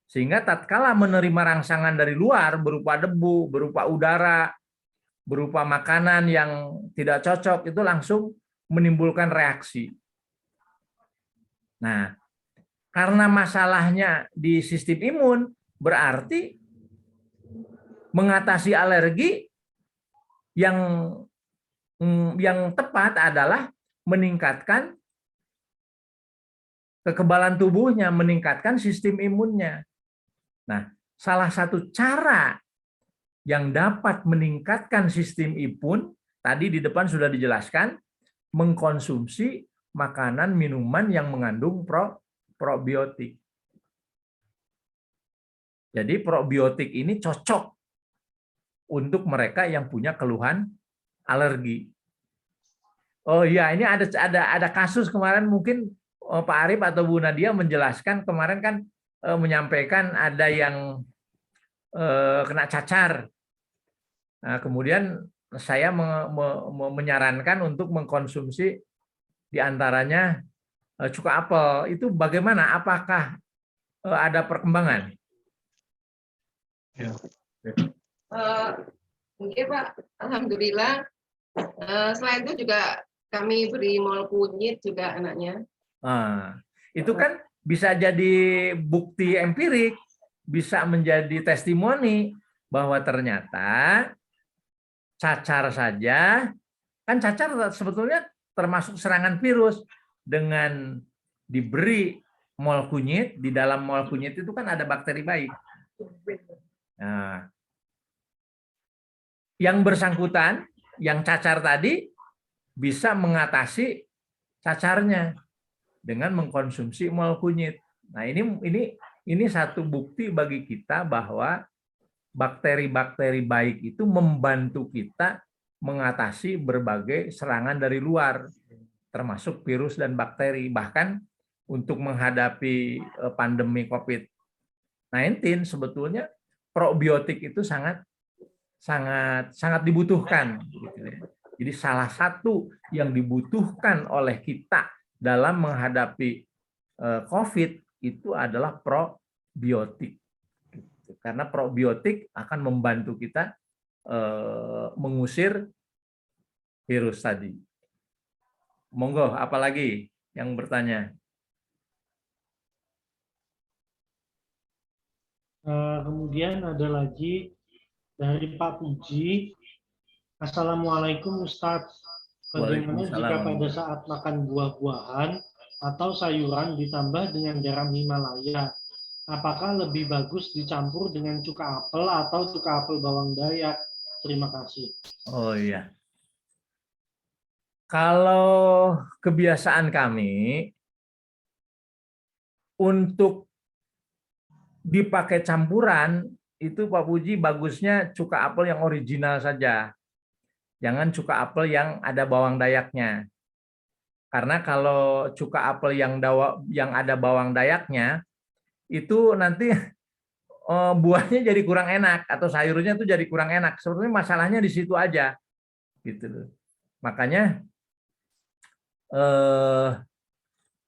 Sehingga tatkala menerima rangsangan dari luar berupa debu, berupa udara, berupa makanan yang tidak cocok, itu langsung menimbulkan reaksi. Nah, karena masalahnya di sistem imun, berarti mengatasi alergi yang tepat adalah meningkatkan kekebalan tubuhnya, meningkatkan sistem imunnya. Nah, salah satu cara yang dapat meningkatkan sistem imun, tadi di depan sudah dijelaskan, mengkonsumsi makanan, minuman yang mengandung probiotik. Jadi probiotik ini cocok untuk mereka yang punya keluhan alergi. Oh iya, ini ada kasus kemarin mungkin Pak Arif atau Bu Nadia menjelaskan kemarin kan menyampaikan ada yang kena cacar. Nah, kemudian saya menyarankan untuk mengkonsumsi diantaranya cuka apel. Itu bagaimana? Apakah ada perkembangan? Ya. Mungkin Pak, alhamdulillah. Selain itu juga kami beri mol kunyit juga anaknya. Nah, itu kan bisa jadi bukti empirik, bisa menjadi testimoni bahwa ternyata cacar saja, kan cacar sebetulnya termasuk serangan virus, dengan diberi mol kunyit, di dalam mol kunyit itu kan ada bakteri baik. Nah, yang bersangkutan, yang cacar tadi bisa mengatasi cacarnya dengan mengkonsumsi mol kunyit. Nah, ini satu bukti bagi kita bahwa bakteri-bakteri baik itu membantu kita mengatasi berbagai serangan dari luar, termasuk virus dan bakteri. Bahkan untuk menghadapi pandemi COVID-19 sebetulnya probiotik itu sangat dibutuhkan. Jadi salah satu yang dibutuhkan oleh kita dalam menghadapi COVID itu adalah probiotik. Karena probiotik akan membantu kita mengusir virus tadi. Monggo, apalagi yang bertanya? Kemudian ada lagi dari Pak Puji. Assalamualaikum Ustadz. Bagaimana jika pada saat makan buah-buahan atau sayuran ditambah dengan garam Himalaya? Apakah lebih bagus dicampur dengan cuka apel atau cuka apel bawang dayak? Terima kasih. Oh iya. Kalau kebiasaan kami untuk dipakai campuran itu Pak Puji bagusnya cuka apel yang original saja. Jangan cuka apel yang ada bawang dayaknya. Karena kalau cuka apel yang ada bawang dayaknya, itu nanti buahnya jadi kurang enak atau sayurnya itu jadi kurang enak. Sebetulnya masalahnya di situ aja, gitu. Makanya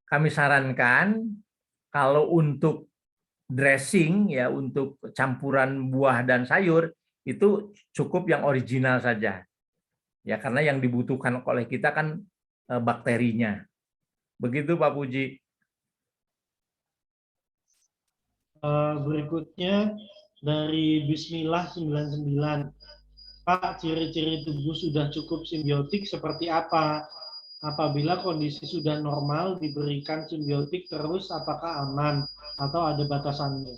kami sarankan kalau untuk dressing ya, untuk campuran buah dan sayur itu cukup yang original saja. Ya, karena yang dibutuhkan oleh kita kan bakterinya. Begitu Pak Puji. Berikutnya dari Bismillah 99. Pak, ciri-ciri tubuh sudah cukup simbiotik seperti apa? Apabila kondisi sudah normal diberikan simbiotik terus, apakah aman atau ada batasannya?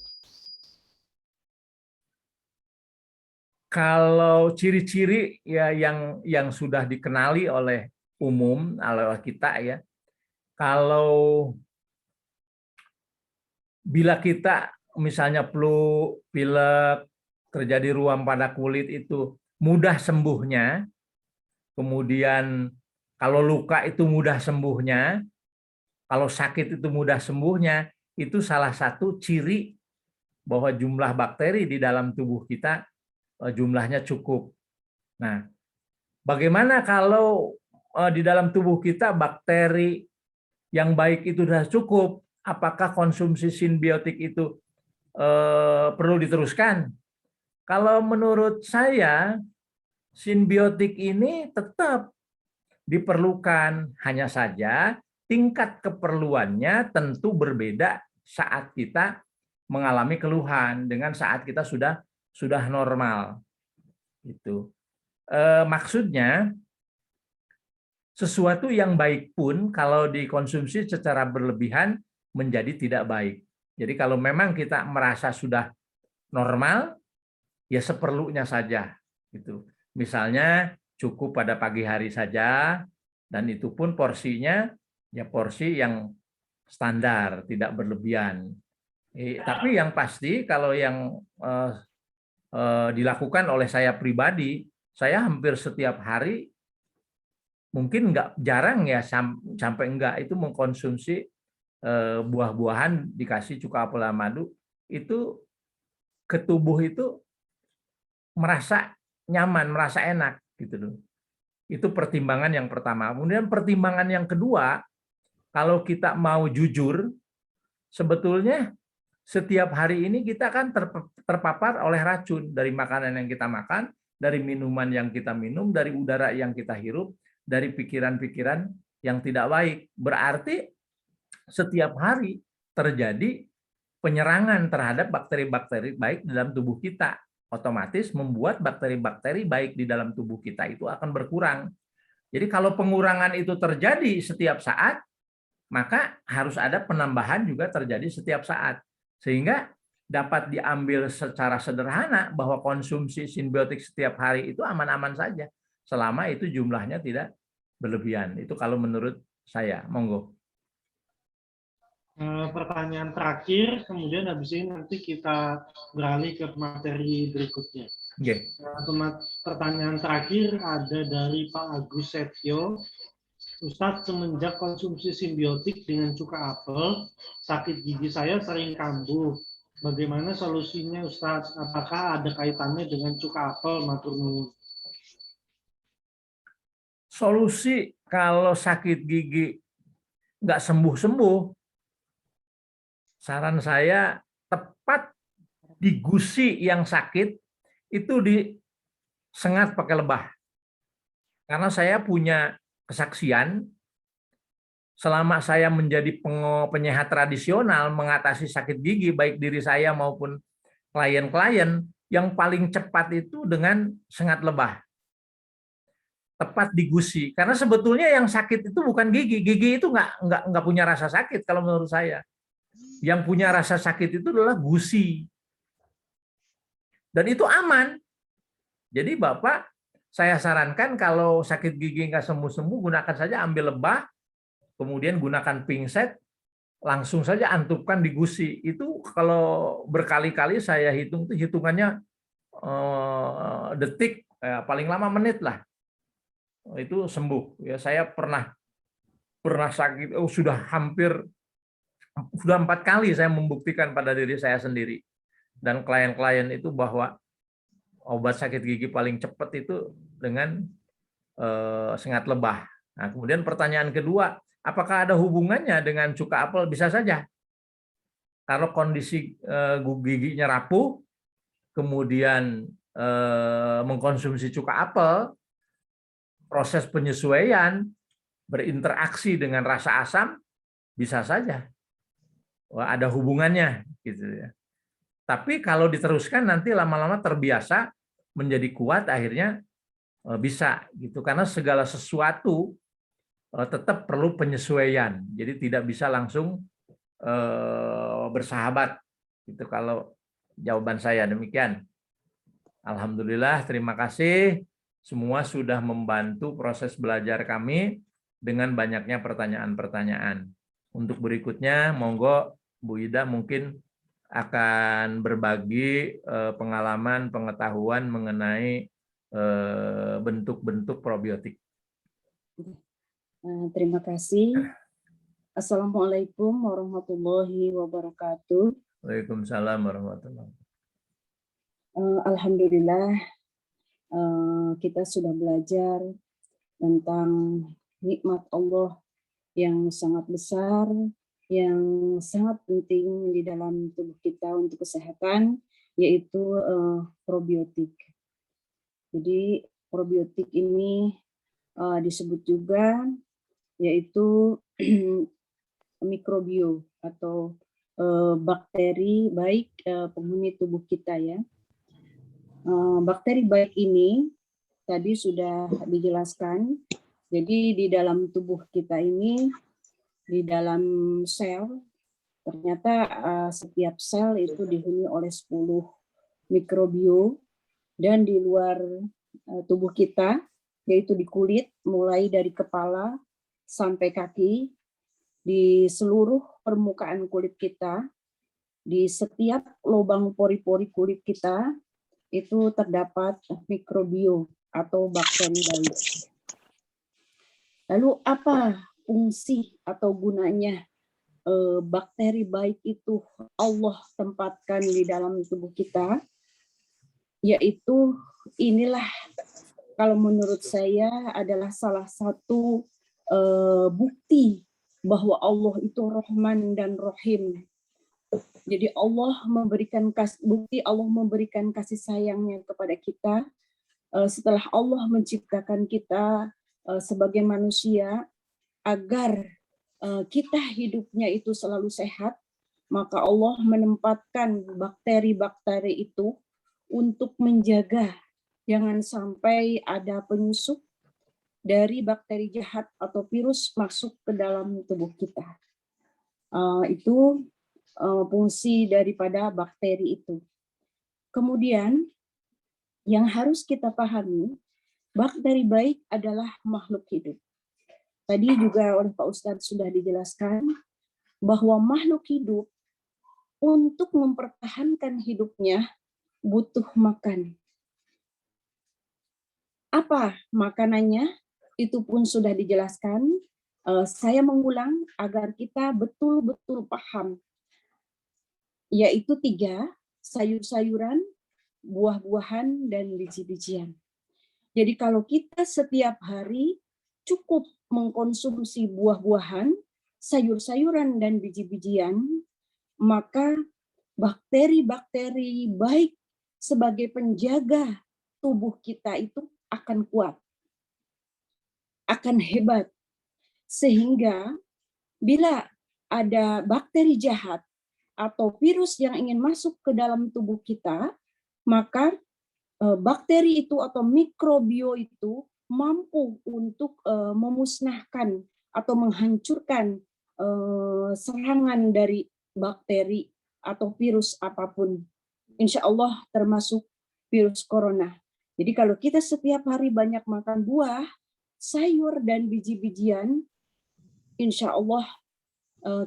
Kalau ciri-ciri ya yang sudah dikenali oleh umum oleh kita ya, kalau bila kita misalnya flu, pilek, terjadi ruam pada kulit itu mudah sembuhnya, kemudian kalau luka itu mudah sembuhnya, kalau sakit itu mudah sembuhnya, itu salah satu ciri bahwa jumlah bakteri di dalam tubuh kita jumlahnya cukup. Nah, bagaimana kalau di dalam tubuh kita bakteri yang baik itu sudah cukup? Apakah konsumsi simbiotik itu perlu diteruskan? Kalau menurut saya, simbiotik ini tetap diperlukan, hanya saja tingkat keperluannya tentu berbeda saat kita mengalami keluhan dengan saat kita sudah normal. Itu maksudnya sesuatu yang baik pun kalau dikonsumsi secara berlebihan menjadi tidak baik. Jadi kalau memang kita merasa sudah normal, ya seperlunya saja. Gitu. Misalnya cukup pada pagi hari saja, dan itu pun porsinya ya porsi yang standar, tidak berlebihan. Tapi yang pasti kalau yang dilakukan oleh saya pribadi, saya hampir setiap hari, mungkin jarang ya sampai enggak itu mengkonsumsi buah-buahan dikasih cuka apel madu, itu ke tubuh itu merasa nyaman, merasa enak gitu loh. Itu pertimbangan yang pertama. Kemudian pertimbangan yang kedua, kalau kita mau jujur, sebetulnya setiap hari ini kita kan terpapar oleh racun dari makanan yang kita makan, dari minuman yang kita minum, dari udara yang kita hirup, dari pikiran-pikiran yang tidak baik. Berarti setiap hari terjadi penyerangan terhadap bakteri-bakteri baik dalam tubuh kita. Otomatis membuat bakteri-bakteri baik di dalam tubuh kita itu akan berkurang. Jadi kalau pengurangan itu terjadi setiap saat, maka harus ada penambahan juga terjadi setiap saat. Sehingga dapat diambil secara sederhana bahwa konsumsi simbiotik setiap hari itu aman-aman saja, selama itu jumlahnya tidak berlebihan. Itu kalau menurut saya. Monggo. Pertanyaan terakhir, kemudian habis ini nanti kita beralih ke materi berikutnya. Okay. Pertanyaan terakhir ada dari Pak Agus Setio. Ustadz, semenjak konsumsi simbiotik dengan cuka apel, sakit gigi saya sering kambuh. Bagaimana solusinya Ustadz? Apakah ada kaitannya dengan cuka apel? Matur nuwun. Solusi kalau sakit gigi nggak sembuh-sembuh, saran saya tepat di gusi yang sakit itu disengat pakai lebah. Karena saya punya kesaksian selama saya menjadi penyehat tradisional mengatasi sakit gigi baik diri saya maupun klien-klien, yang paling cepat itu dengan sengat lebah. Tepat di gusi. Karena sebetulnya yang sakit itu bukan gigi. Gigi itu nggak punya rasa sakit kalau menurut saya. Yang punya rasa sakit itu adalah gusi. Dan itu aman. Jadi Bapak, saya sarankan kalau sakit gigi nggak sembuh-sembuh, gunakan saja ambil lebah, kemudian gunakan pinset, langsung saja antupkan di gusi. Itu kalau berkali-kali saya hitung, itu hitungannya detik, paling lama menit lah. Itu sembuh. Ya, saya pernah pernah sakit, sudah 4 kali saya membuktikan pada diri saya sendiri dan klien-klien itu bahwa obat sakit gigi paling cepat itu dengan sengat lebah. Nah, kemudian pertanyaan kedua, apakah ada hubungannya dengan cuka apel? Bisa saja. Kalau kondisi giginya rapuh, kemudian mengkonsumsi cuka apel, proses penyesuaian berinteraksi dengan rasa asam, bisa saja. Wah, ada hubungannya, gitu ya. Tapi kalau diteruskan nanti lama-lama terbiasa menjadi kuat, akhirnya bisa gitu. Karena segala sesuatu tetap perlu penyesuaian. Jadi tidak bisa langsung bersahabat. Gitu kalau jawaban saya demikian. Alhamdulillah, terima kasih. Semua sudah membantu proses belajar kami dengan banyaknya pertanyaan-pertanyaan. Untuk berikutnya, monggo Bu Ida mungkin akan berbagi pengalaman, pengetahuan mengenai bentuk-bentuk probiotik. Terima kasih. Assalamualaikum warahmatullahi wabarakatuh. Waalaikumsalam warahmatullahi wabarakatuh. Alhamdulillah kita sudah belajar tentang nikmat Allah yang sangat besar, yang sangat penting di dalam tubuh kita untuk kesehatan, yaitu probiotik. Jadi probiotik ini disebut juga yaitu mikrobio atau bakteri baik penghuni tubuh kita ya. Bakteri baik ini tadi sudah dijelaskan. Jadi di dalam tubuh kita ini, di dalam sel, ternyata setiap sel itu dihuni oleh 10 mikrobio, dan di luar tubuh kita, yaitu di kulit, mulai dari kepala sampai kaki, di seluruh permukaan kulit kita, di setiap lubang pori-pori kulit kita, itu terdapat mikrobio atau bakteri baik. Lalu apa fungsi atau gunanya bakteri baik itu Allah tempatkan di dalam tubuh kita? Yaitu inilah kalau menurut saya adalah salah satu bukti bahwa Allah itu Rahman dan Rahim. Jadi Allah memberikan bukti Allah memberikan kasih sayangnya kepada kita setelah Allah menciptakan kita sebagai manusia agar kita hidupnya itu selalu sehat, maka Allah menempatkan bakteri-bakteri itu untuk menjaga jangan sampai ada penyusup dari bakteri jahat atau virus masuk ke dalam tubuh kita. Itu fungsi daripada bakteri itu. Kemudian yang harus kita pahami, bakteri baik adalah makhluk hidup. Tadi juga oleh Pak Ustadz sudah dijelaskan bahwa makhluk hidup untuk mempertahankan hidupnya butuh makan. Apa makanannya? Itu pun sudah dijelaskan. Saya mengulang agar kita betul-betul paham. Yaitu 3, sayur-sayuran, buah-buahan, dan biji-bijian. Jadi kalau kita setiap hari cukup mengkonsumsi buah-buahan, sayur-sayuran, dan biji-bijian, maka bakteri-bakteri baik sebagai penjaga tubuh kita itu akan kuat, akan hebat. Sehingga bila ada bakteri jahat atau virus yang ingin masuk ke dalam tubuh kita, maka bakteri itu atau mikrobio itu mampu untuk memusnahkan atau menghancurkan serangan dari bakteri atau virus apapun. Insya Allah termasuk virus corona. Jadi kalau kita setiap hari banyak makan buah, sayur, dan biji-bijian, insya Allah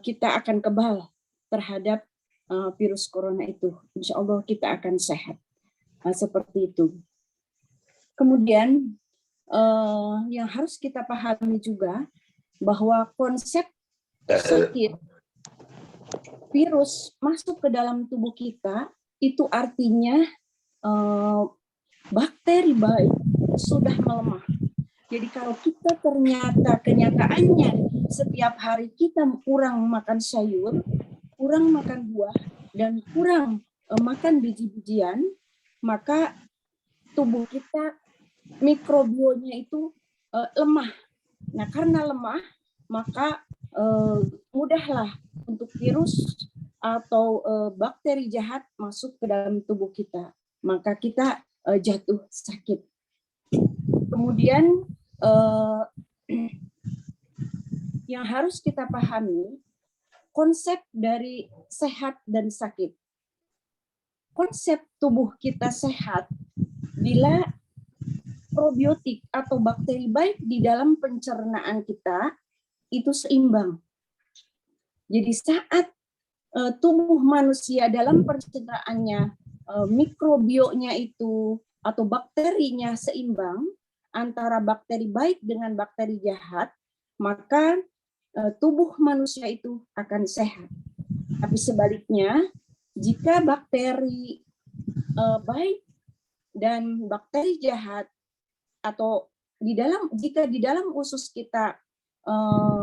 kita akan kebal terhadap virus corona itu. Insya Allah kita akan sehat. Seperti itu. Kemudian yang harus kita pahami juga bahwa konsep sakit virus masuk ke dalam tubuh kita itu artinya bakteri baik sudah melemah. Jadi kalau kita ternyata kenyataannya setiap hari kita kurang makan sayur, kurang makan buah, dan kurang makan biji-bijian, maka tubuh kita mikrobionya itu lemah. Nah, karena lemah, maka mudahlah untuk virus atau bakteri jahat masuk ke dalam tubuh kita. Maka kita jatuh sakit. Kemudian yang harus kita pahami, konsep dari sehat dan sakit. Konsep tubuh kita sehat bila probiotik atau bakteri baik di dalam pencernaan kita itu seimbang. Jadi saat tubuh manusia dalam pencernaannya mikrobionya itu atau bakterinya seimbang antara bakteri baik dengan bakteri jahat, maka tubuh manusia itu akan sehat. Tapi sebaliknya, jika bakteri baik dan bakteri jahat atau jika di dalam usus kita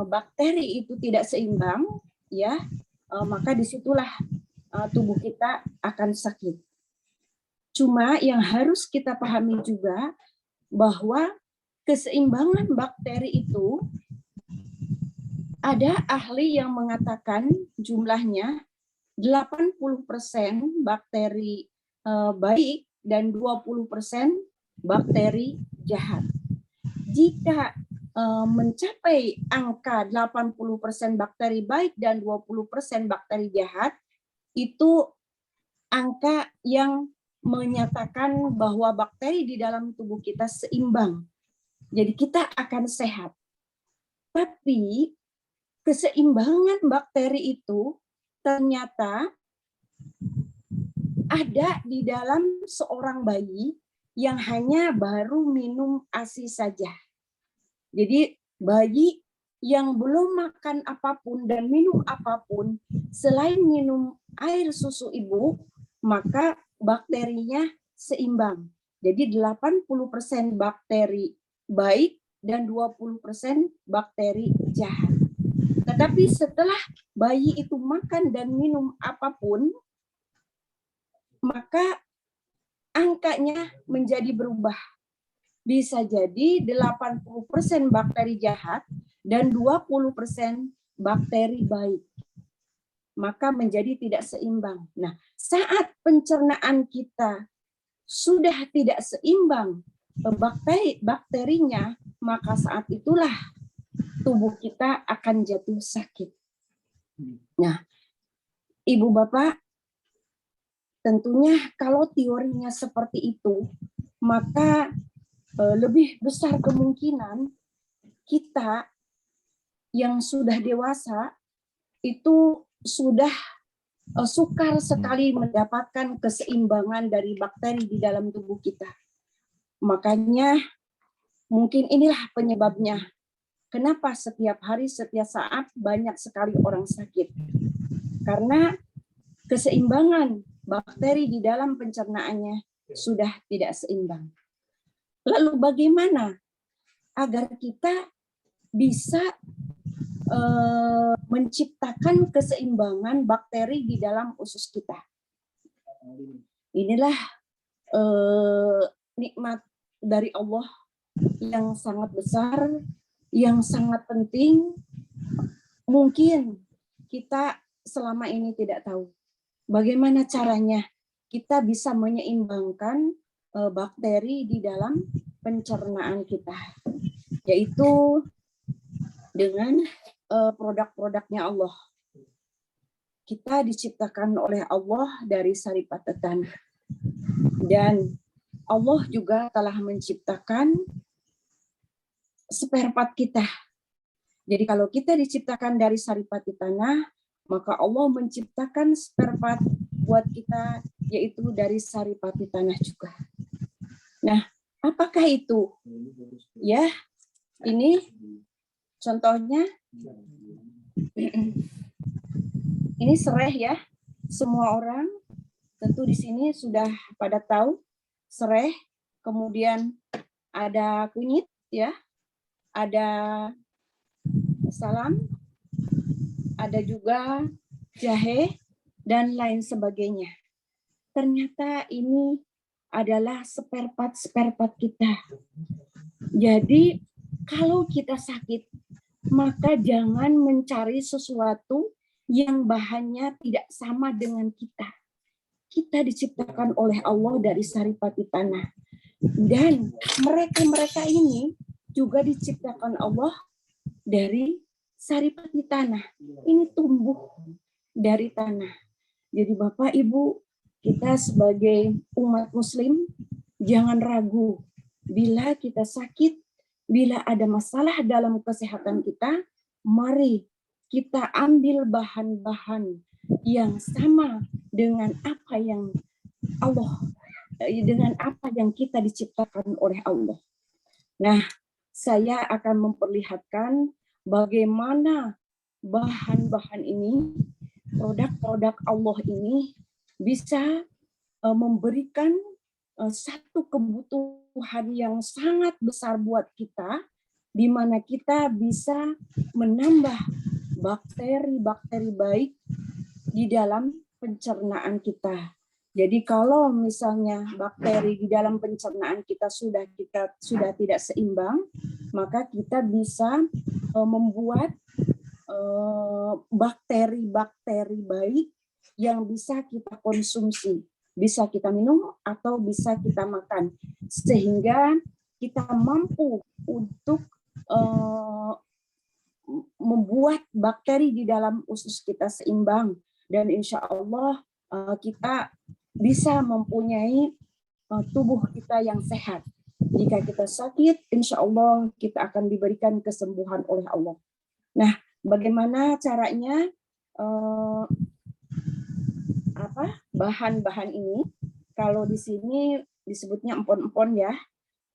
bakteri itu tidak seimbang, ya, maka disitulah tubuh kita akan sakit. Cuma yang harus kita pahami juga bahwa keseimbangan bakteri itu ada ahli yang mengatakan jumlahnya 80% bakteri baik dan 20% bakteri jahat. Jika mencapai angka 80% bakteri baik dan 20% bakteri jahat, itu angka yang menyatakan bahwa bakteri di dalam tubuh kita seimbang. Jadi kita akan sehat. Tapi keseimbangan bakteri itu ternyata ada di dalam seorang bayi yang hanya baru minum ASI saja. Jadi bayi yang belum makan apapun dan minum apapun selain minum air susu ibu, maka bakterinya seimbang. Jadi 80% bakteri baik dan 20% bakteri jahat. Tetapi setelah bayi itu makan dan minum apapun, maka angkanya menjadi berubah. Bisa jadi 80% bakteri jahat dan 20% bakteri baik. Maka menjadi tidak seimbang. Nah, saat pencernaan kita sudah tidak seimbang bakterinya, maka saat itulah tubuh kita akan jatuh sakit. Nah, Ibu Bapak, tentunya kalau teorinya seperti itu, maka lebih besar kemungkinan kita yang sudah dewasa itu sudah sukar sekali mendapatkan keseimbangan dari bakteri di dalam tubuh kita. Makanya mungkin inilah penyebabnya. Kenapa setiap hari, setiap saat banyak sekali orang sakit? Karena keseimbangan bakteri di dalam pencernaannya sudah tidak seimbang. Lalu bagaimana agar kita bisa menciptakan keseimbangan bakteri di dalam usus kita? Inilah nikmat dari Allah yang sangat besar, yang sangat penting. Mungkin kita selama ini tidak tahu bagaimana caranya kita bisa menyeimbangkan bakteri di dalam pencernaan kita, yaitu dengan produk-produknya Allah. Kita diciptakan oleh Allah dari saripata tanah. Dan Allah juga telah menciptakan spare part kita. Jadi kalau kita diciptakan dari saripati tanah, maka Allah menciptakan spare part buat kita, yaitu dari saripati tanah juga. Nah, apakah itu? Ya, ini Contohnya, ini sereh ya. Semua orang tentu di sini sudah pada tahu sereh, kemudian ada kunyit ya, ada salam, ada juga jahe dan lain sebagainya. Ternyata ini adalah spare part kita. Jadi kalau kita sakit, maka jangan mencari sesuatu yang bahannya tidak sama dengan kita. Kita diciptakan oleh Allah dari saripati tanah. Dan mereka-mereka ini juga diciptakan Allah dari saripati tanah. Ini tumbuh dari tanah. Jadi Bapak Ibu, kita sebagai umat muslim jangan ragu. Bila kita sakit, bila ada masalah dalam kesehatan kita, mari kita ambil bahan-bahan yang sama dengan apa yang Allah, dengan apa yang kita diciptakan oleh Allah. Nah, saya akan memperlihatkan bagaimana bahan-bahan ini, produk-produk Allah ini bisa memberikan satu kebutuhan yang sangat besar buat kita, di mana kita bisa menambah bakteri-bakteri baik di dalam pencernaan kita. Jadi kalau misalnya bakteri di dalam pencernaan kita sudah tidak seimbang, maka kita bisa membuat bakteri-bakteri baik yang bisa kita konsumsi, bisa kita minum atau bisa kita makan, sehingga kita mampu untuk membuat bakteri di dalam usus kita seimbang, dan insya Allah kita bisa mempunyai tubuh kita yang sehat. Jika kita sakit, insya Allah kita akan diberikan kesembuhan oleh Allah. Nah, bagaimana caranya? Bahan-bahan ini, kalau di sini disebutnya empon-empon ya,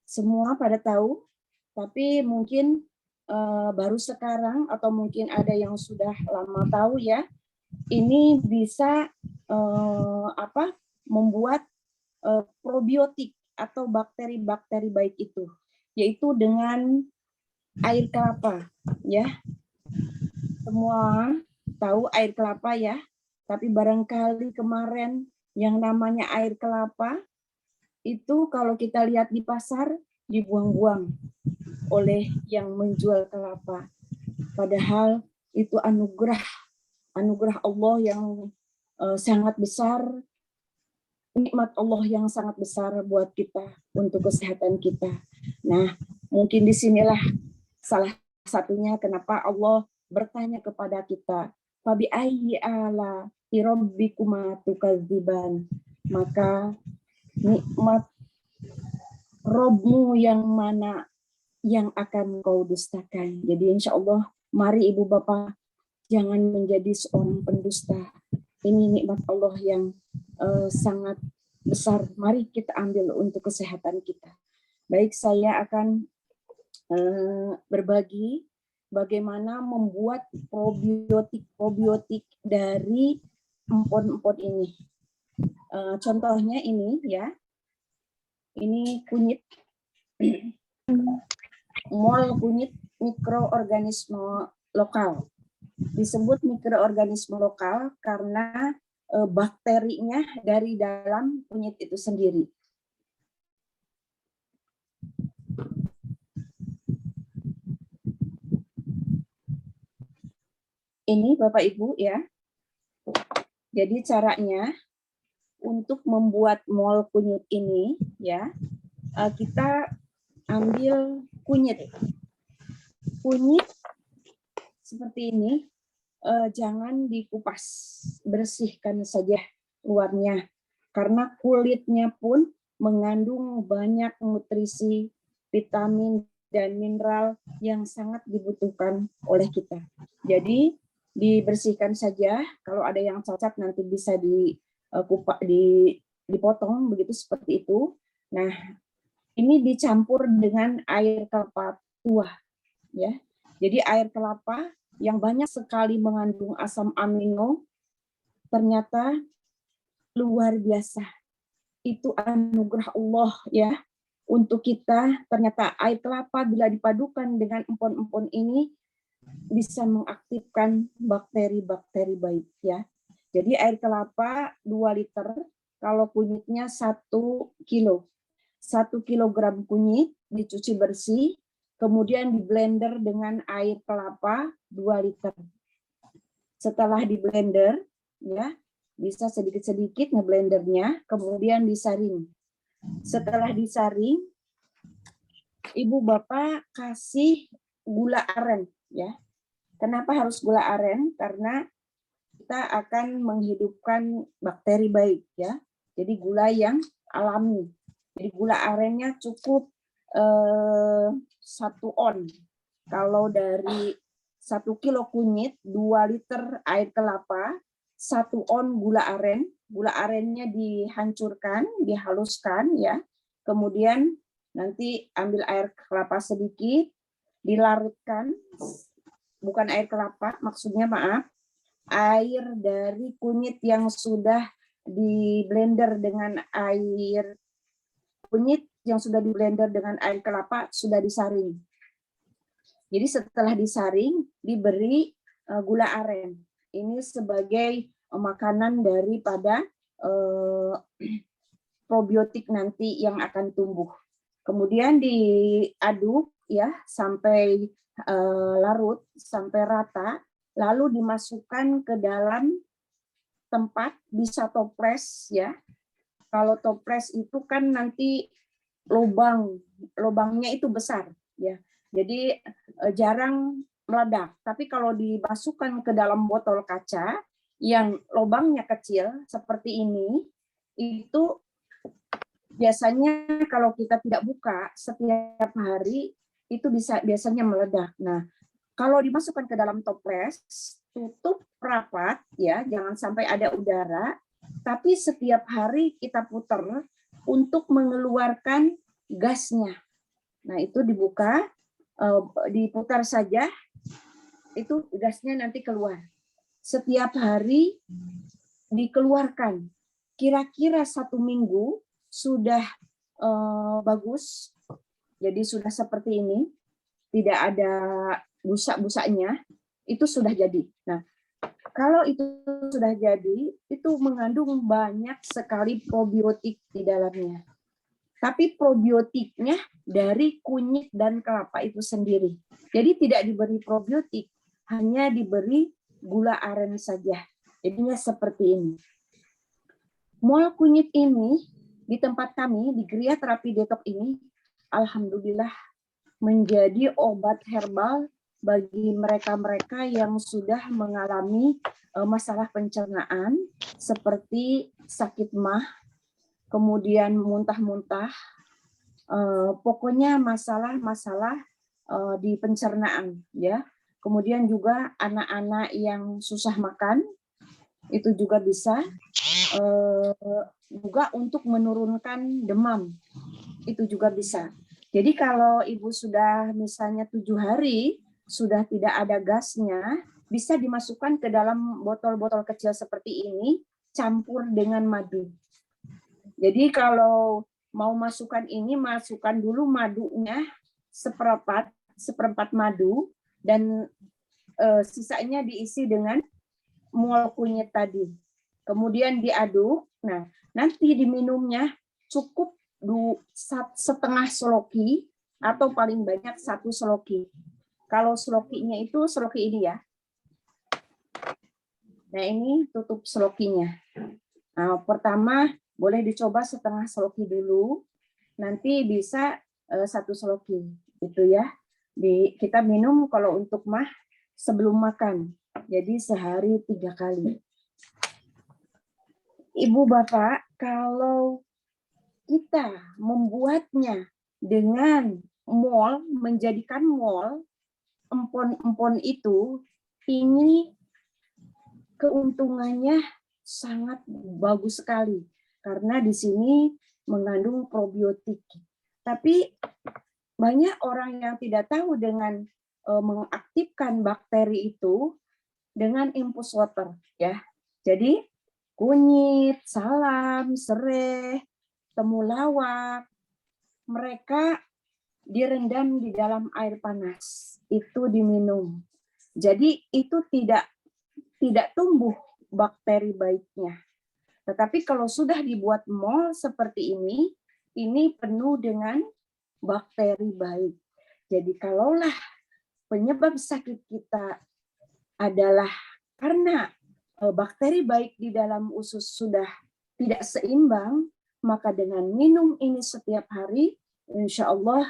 semua pada tahu, tapi mungkin baru sekarang atau mungkin ada yang sudah lama tahu ya, ini bisa membuat probiotik atau bakteri-bakteri baik itu, yaitu dengan air kelapa ya. Semua tahu air kelapa ya, tapi barangkali kemarin yang namanya air kelapa itu kalau kita lihat di pasar dibuang-buang oleh yang menjual kelapa. Padahal itu anugerah Allah yang sangat besar, nikmat Allah yang sangat besar buat kita untuk kesehatan kita. Nah, mungkin disinilah salah satunya kenapa Allah bertanya kepada kita, fabi ayyi ala rabbikuma tukadziban, maka nikmat Robmu yang mana yang akan kau dustakan. Jadi insya Allah, mari Ibu Bapak jangan menjadi seorang pendusta. Ini nikmat Allah yang sangat besar. Mari kita ambil untuk kesehatan kita. Baik, saya akan berbagi bagaimana membuat probiotik dari empon-empon ini. Contohnya ini ya. Ini kunyit, mol kunyit mikroorganisme lokal. Disebut mikroorganisme lokal karena bakterinya dari dalam kunyit itu sendiri. Ini Bapak Ibu ya. Jadi caranya untuk membuat mol kunyit ini ya, kita ambil kunyit seperti ini, jangan dikupas, bersihkan saja luarnya karena kulitnya pun mengandung banyak nutrisi, vitamin dan mineral yang sangat dibutuhkan oleh kita. Jadi dibersihkan saja, kalau ada yang cacat nanti bisa dipotong begitu seperti itu. Nah, ini dicampur dengan air kelapa tua ya. Jadi air kelapa yang banyak sekali mengandung asam amino ternyata luar biasa. Itu anugerah Allah ya untuk kita. Ternyata air kelapa bila dipadukan dengan empon-empon ini bisa mengaktifkan bakteri-bakteri baik ya. Jadi air kelapa 2 liter, kalau kunyitnya 1 kilo. 1 kilogram kunyit dicuci bersih, kemudian di blender dengan air kelapa 2 liter. Setelah di blender ya, bisa sedikit-sedikit ngeblendernya, kemudian disaring. Setelah disaring, Ibu Bapak kasih gula aren ya. Kenapa harus gula aren? Karena kita akan menghidupkan bakteri baik ya. Jadi gula yang alami. Jadi gula arennya cukup 1 on. Kalau dari 1 kilo kunyit, 2 liter air kelapa, 1 on gula aren. Gula arennya dihancurkan, dihaluskan ya. Kemudian nanti ambil air kelapa sedikit, dilarutkan. Bukan air kelapa, maksudnya maaf, air dari kunyit yang sudah di blender dengan air kunyit yang sudah di blender dengan air kelapa sudah disaring. Jadi setelah disaring diberi gula aren. Ini sebagai makanan daripada probiotik nanti yang akan tumbuh. Kemudian diaduk ya sampai larut, sampai rata, lalu dimasukkan ke dalam tempat, bisa toples ya. Kalau toples itu kan nanti lubangnya itu besar ya. Jadi jarang meledak. Tapi kalau dimasukkan ke dalam botol kaca yang lubangnya kecil seperti ini, itu biasanya kalau kita tidak buka setiap hari itu biasanya meledak. Nah, kalau dimasukkan ke dalam toples, tutup rapat ya, jangan sampai ada udara, tapi setiap hari kita putar untuk mengeluarkan gasnya. Nah, itu dibuka, diputar saja, itu gasnya nanti keluar. Setiap hari dikeluarkan. Kira-kira 1 minggu sudah bagus. Jadi sudah seperti ini, tidak ada busa-busanya, itu sudah jadi. Nah, kalau itu sudah jadi, itu mengandung banyak sekali probiotik di dalamnya. Tapi probiotiknya dari kunyit dan kelapa itu sendiri. Jadi tidak diberi probiotik, hanya diberi gula aren saja. Jadinya seperti ini. Mol kunyit ini di tempat kami, di Gria Terapi Detok ini, alhamdulillah menjadi obat herbal bagi mereka-mereka yang sudah mengalami masalah pencernaan seperti sakit MAH, kemudian muntah-muntah, pokoknya masalah-masalah di pencernaan ya. Kemudian juga anak-anak yang susah makan itu juga bisa, juga untuk menurunkan demam itu juga bisa. Jadi kalau ibu sudah misalnya 7 hari sudah tidak ada gasnya, bisa dimasukkan ke dalam botol-botol kecil seperti ini, campur dengan madu. Jadi kalau mau masukkan ini, masukkan dulu madunya seperempat madu, dan sisanya diisi dengan mol kunyit tadi. Kemudian diaduk. Nah, nanti diminumnya cukup setengah seloki atau paling banyak 1 seloki. Kalau selokinya itu seloki ini ya. Nah, ini tutup selokinya. Nah, pertama boleh dicoba setengah seloki dulu. Nanti bisa 1 seloki itu ya. Kita minum kalau untuk MAH sebelum makan. Jadi sehari 3 kali. Ibu Bapak, kalau kita membuatnya dengan mol, menjadikan mol, empon-empon itu, ini keuntungannya sangat bagus sekali. Karena di sini mengandung probiotik. Tapi banyak orang yang tidak tahu dengan mengaktifkan bakteri itu dengan infus water ya. Jadi kunyit, salam, sereh, temulawak, mereka direndam di dalam air panas, itu diminum. Jadi itu tidak tumbuh bakteri baiknya. Tetapi kalau sudah dibuat mol seperti ini penuh dengan bakteri baik. Jadi kalaulah penyebab sakit kita adalah karena bakteri baik di dalam usus sudah tidak seimbang, maka dengan minum ini setiap hari, insya Allah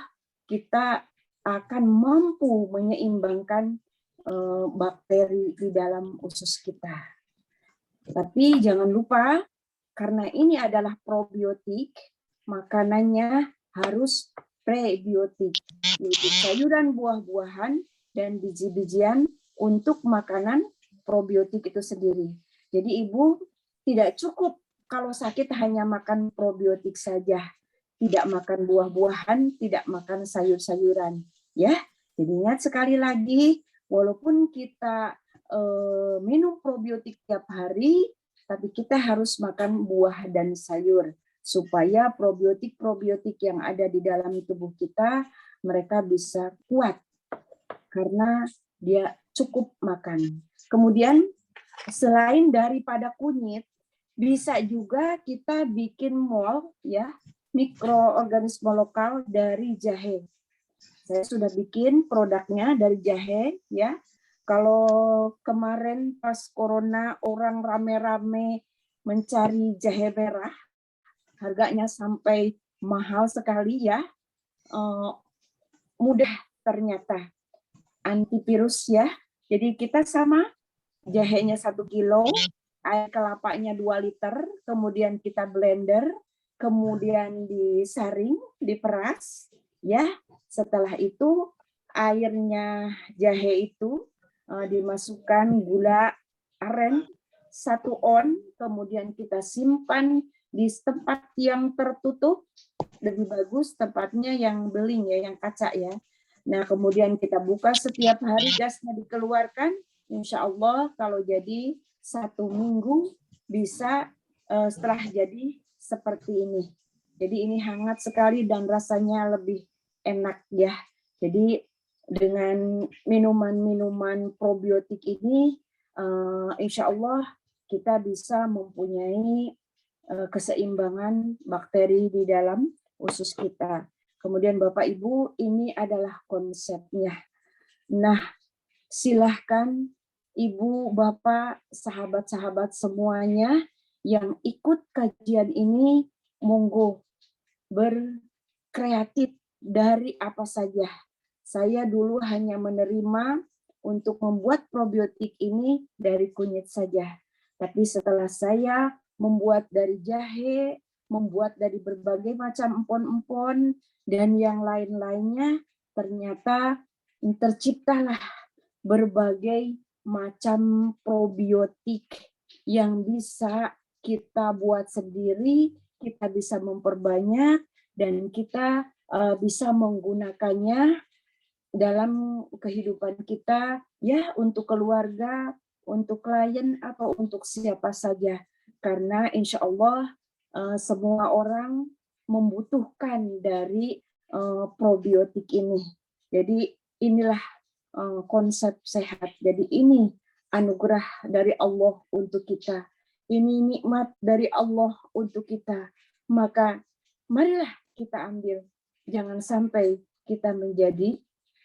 kita akan mampu menyeimbangkan bakteri di dalam usus kita. Tapi jangan lupa, karena ini adalah probiotik, makanannya harus prebiotik, yaitu sayuran, buah-buahan, dan biji-bijian untuk makanan probiotik itu sendiri. Jadi ibu tidak cukup kalau sakit hanya makan probiotik saja, tidak makan buah-buahan, tidak makan sayur-sayuran. Ya, jadi ingat sekali lagi, walaupun kita minum probiotik tiap hari, tapi kita harus makan buah dan sayur supaya probiotik yang ada di dalam tubuh kita mereka bisa kuat karena dia cukup makan. Kemudian selain daripada kunyit, bisa juga kita bikin mol ya, mikroorganisme lokal dari jahe. Saya sudah bikin produknya dari jahe ya. Kalau kemarin pas corona orang rame-rame mencari jahe merah, harganya sampai mahal sekali ya. Mudah ternyata antivirus ya. Jadi kita sama jahenya 1 kilo, air kelapanya 2 liter, kemudian kita blender, kemudian disaring, diperas ya. Setelah itu airnya jahe itu dimasukkan gula aren 1 on, kemudian kita simpan di tempat yang tertutup, lebih bagus tempatnya yang beling ya, yang kaca ya. Nah kemudian kita buka setiap hari, gasnya dikeluarkan, insya Allah kalau jadi 1 minggu bisa setelah jadi seperti ini. Jadi ini hangat sekali dan rasanya lebih enak ya. Jadi dengan minuman-minuman probiotik ini, insya Allah kita bisa mempunyai keseimbangan bakteri di dalam usus kita. Kemudian Bapak Ibu, ini adalah konsepnya. Nah, silahkan Ibu, Bapak, sahabat-sahabat semuanya yang ikut kajian ini, monggo berkreatif dari apa saja. Saya dulu hanya menerima untuk membuat probiotik ini dari kunyit saja. Tapi setelah saya membuat dari jahe, membuat dari berbagai macam empon-empon, dan yang lain-lainnya, ternyata terciptalah berbagai macam probiotik yang bisa kita buat sendiri, kita bisa memperbanyak, dan kita bisa menggunakannya dalam kehidupan kita ya, untuk keluarga, untuk klien, atau untuk siapa saja, karena insya Allah semua orang membutuhkan dari probiotik ini. Jadi inilah konsep sehat. Jadi ini anugerah dari Allah untuk kita, ini nikmat dari Allah untuk kita, maka marilah kita ambil, jangan sampai kita menjadi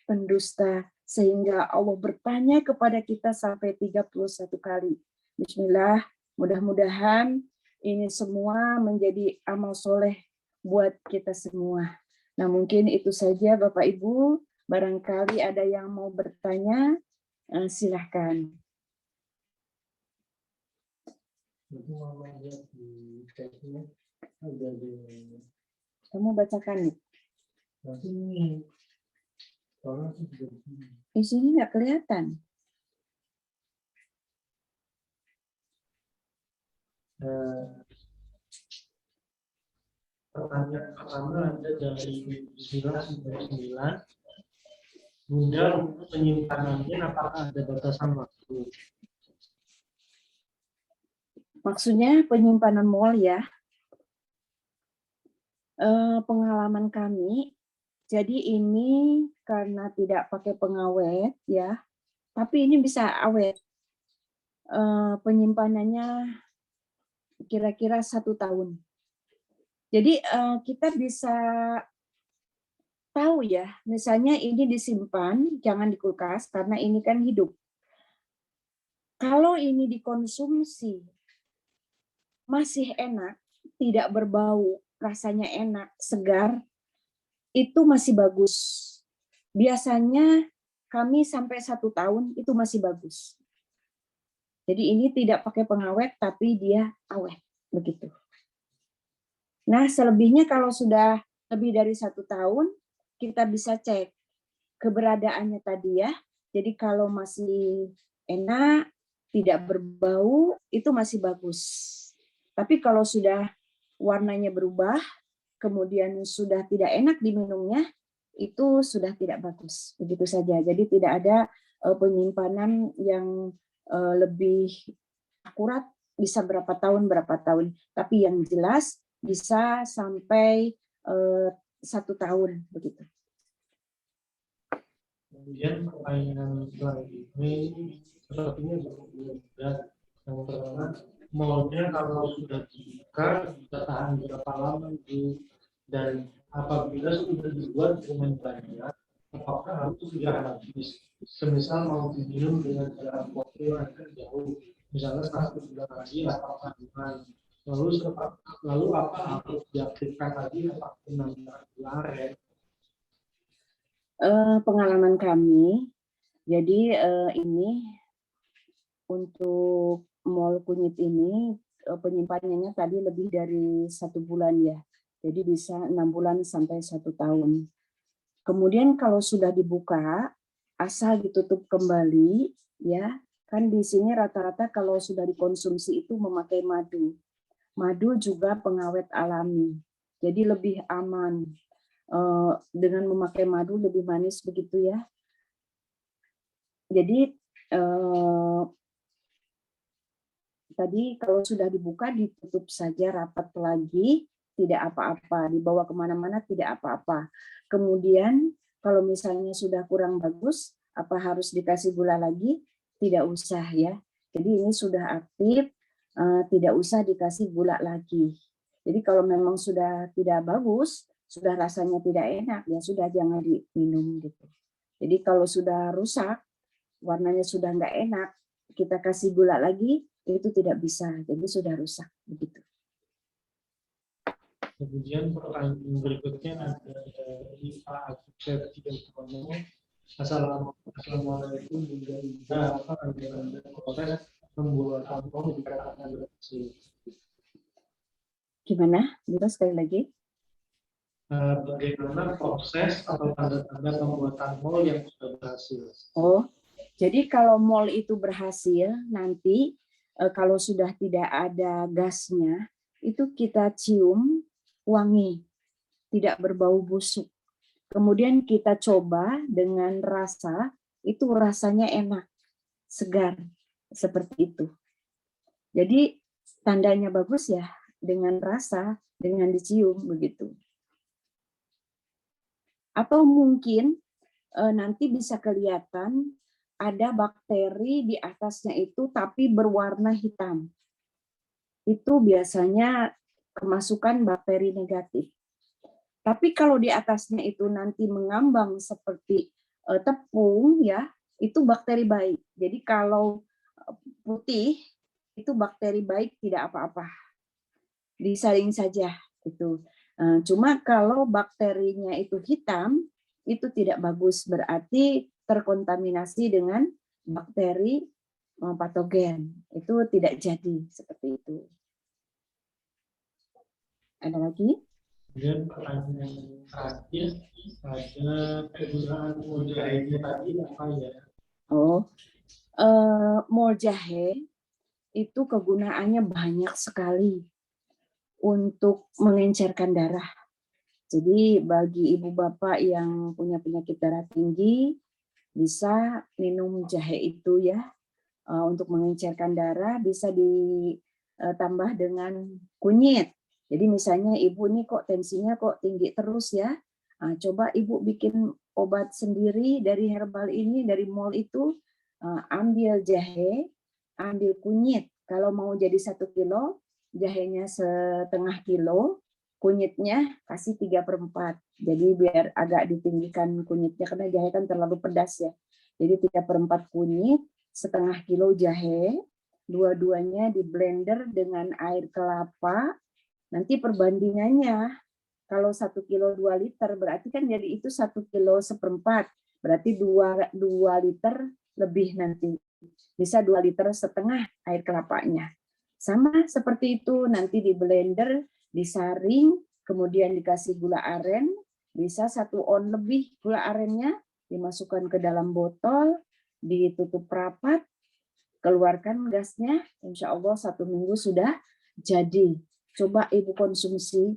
pendusta sehingga Allah bertanya kepada kita sampai 31 kali. Bismillah, mudah-mudahan ini semua menjadi amal soleh buat kita semua. Nah mungkin itu saja Bapak Ibu, barangkali ada yang mau bertanya, silahkan. Kamu bacakan nih. Di sini nggak kelihatan. Pertanyaan pertama ada dari 999. Bunda, untuk penyimpanannya apakah ada batasan waktu? Maksudnya penyimpanan mol ya. Pengalaman kami, jadi ini karena tidak pakai pengawet ya, tapi ini bisa awet. Penyimpanannya kira-kira 1 tahun. Jadi kita bisa tahu ya, misalnya ini disimpan, jangan di kulkas karena ini kan hidup. Kalau ini dikonsumsi masih enak, tidak berbau, rasanya enak, segar, itu masih bagus. Biasanya kami sampai 1 tahun itu masih bagus. Jadi ini tidak pakai pengawet, tapi dia awet, begitu. Nah, selebihnya kalau sudah lebih dari 1 tahun, kita bisa cek keberadaannya tadi ya. Jadi kalau masih enak, tidak berbau, itu masih bagus. Tapi kalau sudah warnanya berubah, kemudian sudah tidak enak diminumnya, itu sudah tidak bagus. Begitu saja. Jadi tidak ada penyimpanan yang lebih akurat bisa berapa tahun. Tapi yang jelas bisa sampai 1 tahun begitu. Kemudian pertanyaan selanjutnya sepertinya belum mudah. Yang pertama, molnya kalau sudah dibuka bisa tahan berapa lama itu, dan apabila sudah dibuat dengan banyak, apakah harus segera habis? Semisal mau diminum dengan jarak waktu yang agak jauh, misalnya 1 bulan lagi atau kandungan. Lalu apa harus diaktifkan lagi atau benar-benar ya? Pengalaman kami, jadi ini untuk mol kunyit ini penyimpanannya tadi lebih dari 1 bulan ya, jadi bisa 6 bulan sampai 1 tahun. Kemudian kalau sudah dibuka, asal ditutup kembali ya, kan di sini rata-rata kalau sudah dikonsumsi itu memakai madu. Madu juga pengawet alami, jadi lebih aman. Dengan memakai madu lebih manis begitu ya. Jadi tadi kalau sudah dibuka ditutup saja rapat lagi, tidak apa-apa, dibawa kemana-mana tidak apa-apa. Kemudian kalau misalnya sudah kurang bagus, apa harus dikasih gula lagi? Tidak usah ya. Jadi ini sudah aktif, tidak usah dikasih gula lagi. Jadi kalau memang sudah tidak bagus, sudah rasanya tidak enak, ya sudah jangan diminum gitu. Jadi kalau sudah rusak, warnanya sudah nggak enak, kita kasih gula lagi, itu tidak bisa, jadi sudah rusak begitu. Kemudian pertanyaan berikutnya ada dari Pak Agus Septianto. Assalamualaikum Bunda, apa Anda proses pembuatan mol dikatakan berhasil? Gimana? Bisa sekali lagi? Bagaimana proses atau tanda-tanda pembuatan mol yang sudah berhasil? Oh, jadi kalau mol itu berhasil, nanti kalau sudah tidak ada gasnya, itu kita cium wangi, tidak berbau busuk. Kemudian kita coba dengan rasa, itu rasanya enak, segar, seperti itu. Jadi tandanya bagus ya, dengan rasa, dengan dicium, begitu. Atau mungkin nanti bisa kelihatan ada bakteri di atasnya itu tapi berwarna hitam. Itu biasanya kemasukan bakteri negatif. Tapi kalau di atasnya itu nanti mengambang seperti tepung ya, itu bakteri baik. Jadi kalau putih itu bakteri baik, tidak apa-apa. Disaring saja itu. Cuma kalau bakterinya itu hitam, itu tidak bagus, berarti terkontaminasi dengan bakteri patogen. Itu tidak jadi seperti itu. Ada lagi? Kemudian pertanyaan terakhir, ada kegunaan mol jahe tadi apa ya? Oh, mol jahe itu kegunaannya banyak sekali untuk mengencerkan darah. Jadi bagi ibu bapak yang punya penyakit darah tinggi, bisa minum jahe itu ya, untuk mengencerkan darah, bisa ditambah dengan kunyit. Jadi misalnya ibu nih kok tensinya kok tinggi terus ya, coba ibu bikin obat sendiri dari herbal ini, dari mall itu, ambil jahe, ambil kunyit. Kalau mau jadi 1 kilo, jahenya setengah kilo, kunyitnya kasih 3/4. Jadi biar agak ditinggikan kunyitnya, karena jahe kan terlalu pedas ya. Jadi 3/4 kunyit, setengah kilo jahe, dua-duanya di blender dengan air kelapa. Nanti perbandingannya, kalau 1 kilo 2 liter, berarti kan jadi itu 1 kilo 1/4, berarti 2 liter lebih nanti. Bisa 2 liter setengah air kelapanya. Sama seperti itu, nanti di blender, disaring, kemudian dikasih gula aren, bisa 1 on lebih gula arennya, dimasukkan ke dalam botol, ditutup rapat, keluarkan gasnya, insya Allah 1 minggu sudah jadi. Coba ibu konsumsi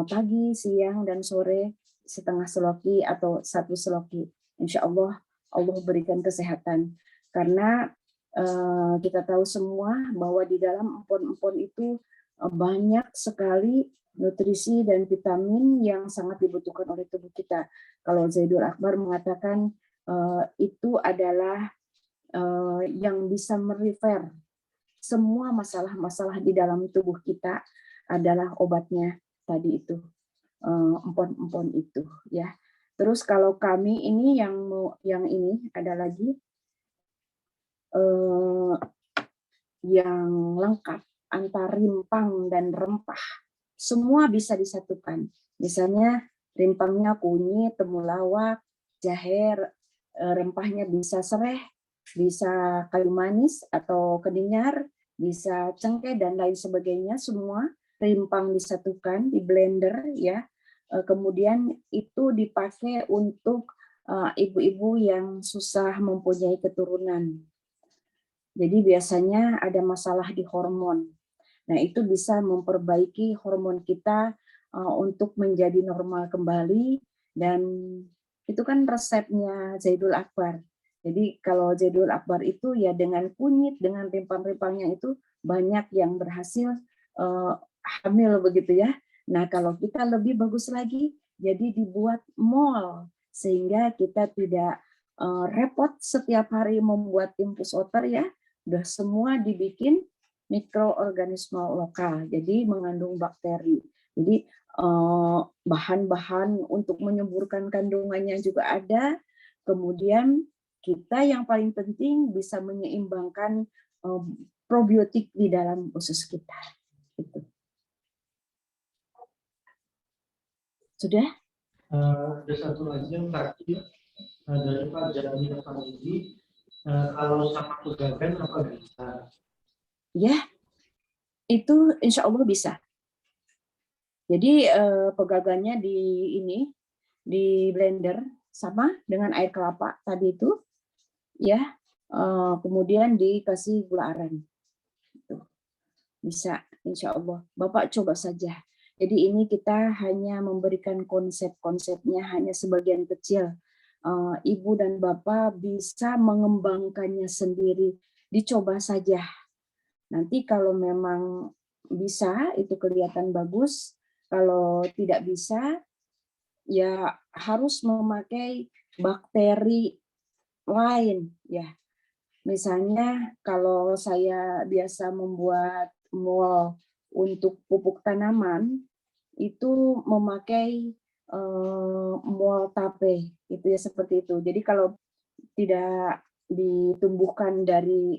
pagi, siang, dan sore setengah seloki atau 1 seloki. Insya Allah Allah berikan kesehatan. Karena kita tahu semua bahwa di dalam empon-empon itu banyak sekali nutrisi dan vitamin yang sangat dibutuhkan oleh tubuh kita. Kalau Zaidul Akbar mengatakan itu adalah yang bisa merefer semua masalah-masalah di dalam tubuh kita adalah obatnya tadi itu, empon-empon itu ya. Terus kalau kami ini yang ini ada lagi yang lengkap antara rimpang dan rempah, semua bisa disatukan. Misalnya rimpangnya kunyit, temulawak, jahe, rempahnya bisa sereh, bisa kayu manis atau kenyar, bisa cengkeh dan lain sebagainya, semua rimpang disatukan di blender ya. Kemudian itu dipakai untuk ibu-ibu yang susah mempunyai keturunan. Jadi biasanya ada masalah di hormon. Nah, itu bisa memperbaiki hormon kita untuk menjadi normal kembali, dan itu kan resepnya Zaidul Akbar. Jadi kalau Zaidul Akbar itu ya dengan kunyit, dengan rimpang-rimpangnya itu banyak yang berhasil hamil begitu ya. Nah, kalau kita lebih bagus lagi, jadi dibuat mol sehingga kita tidak repot setiap hari membuat infus oter ya. Udah semua dibikin mikroorganisme lokal, jadi mengandung bakteri. Jadi bahan-bahan untuk menyuburkan kandungannya juga ada. Kemudian kita yang paling penting bisa menyeimbangkan probiotik di dalam usus kita. Itu. Sudah? Ada satu lagi yang tadi dari Pak Jamil Famili, kalau sama pegagan apa bisa? Ya, itu insya Allah bisa. Jadi pegagannya di blender sama dengan air kelapa tadi itu, ya. Kemudian dikasih gula aren. Bisa, insya Allah. Bapak coba saja. Jadi ini kita hanya memberikan konsep-konsepnya hanya sebagian kecil. Ibu dan Bapak bisa mengembangkannya sendiri. Dicoba saja. Nanti kalau memang bisa, itu kelihatan bagus. Kalau tidak bisa, ya harus memakai bakteri lain. Ya, misalnya kalau saya biasa membuat mol untuk pupuk tanaman, itu memakai mol tape, itu ya seperti itu. Jadi kalau tidak ditumbuhkan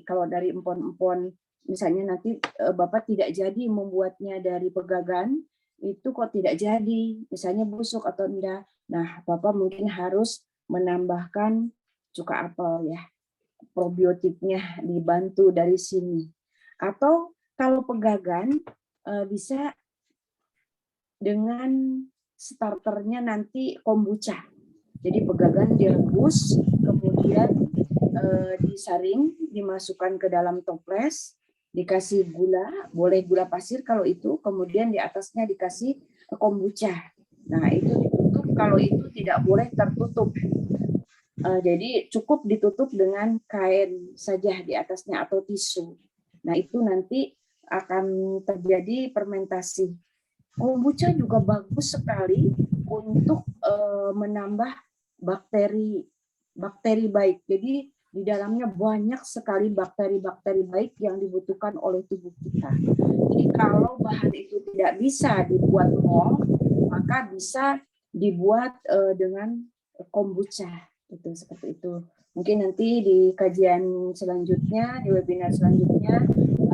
kalau dari empon-empon, misalnya nanti Bapak tidak jadi membuatnya dari pegagan, itu kok tidak jadi, misalnya busuk atau enggak. Nah, Bapak mungkin harus menambahkan cuka apel ya, probiotiknya dibantu dari sini. Atau kalau pegagan bisa dengan starternya nanti kombucha. Jadi pegagan direbus, kemudian disaring, dimasukkan ke dalam toples, dikasih gula, boleh gula pasir kalau itu, kemudian di atasnya dikasih kombucha. Nah, itu ditutup, kalau itu tidak boleh tertutup. Jadi cukup ditutup dengan kain saja di atasnya atau tisu. Nah, itu nanti akan terjadi fermentasi. Kombucha juga bagus sekali untuk menambah bakteri baik. Jadi di dalamnya banyak sekali bakteri-bakteri baik yang dibutuhkan oleh tubuh kita. Jadi kalau bahan itu tidak bisa dibuat mol, maka bisa dibuat dengan kombucha. Itu seperti itu. Mungkin nanti di kajian selanjutnya, di webinar selanjutnya,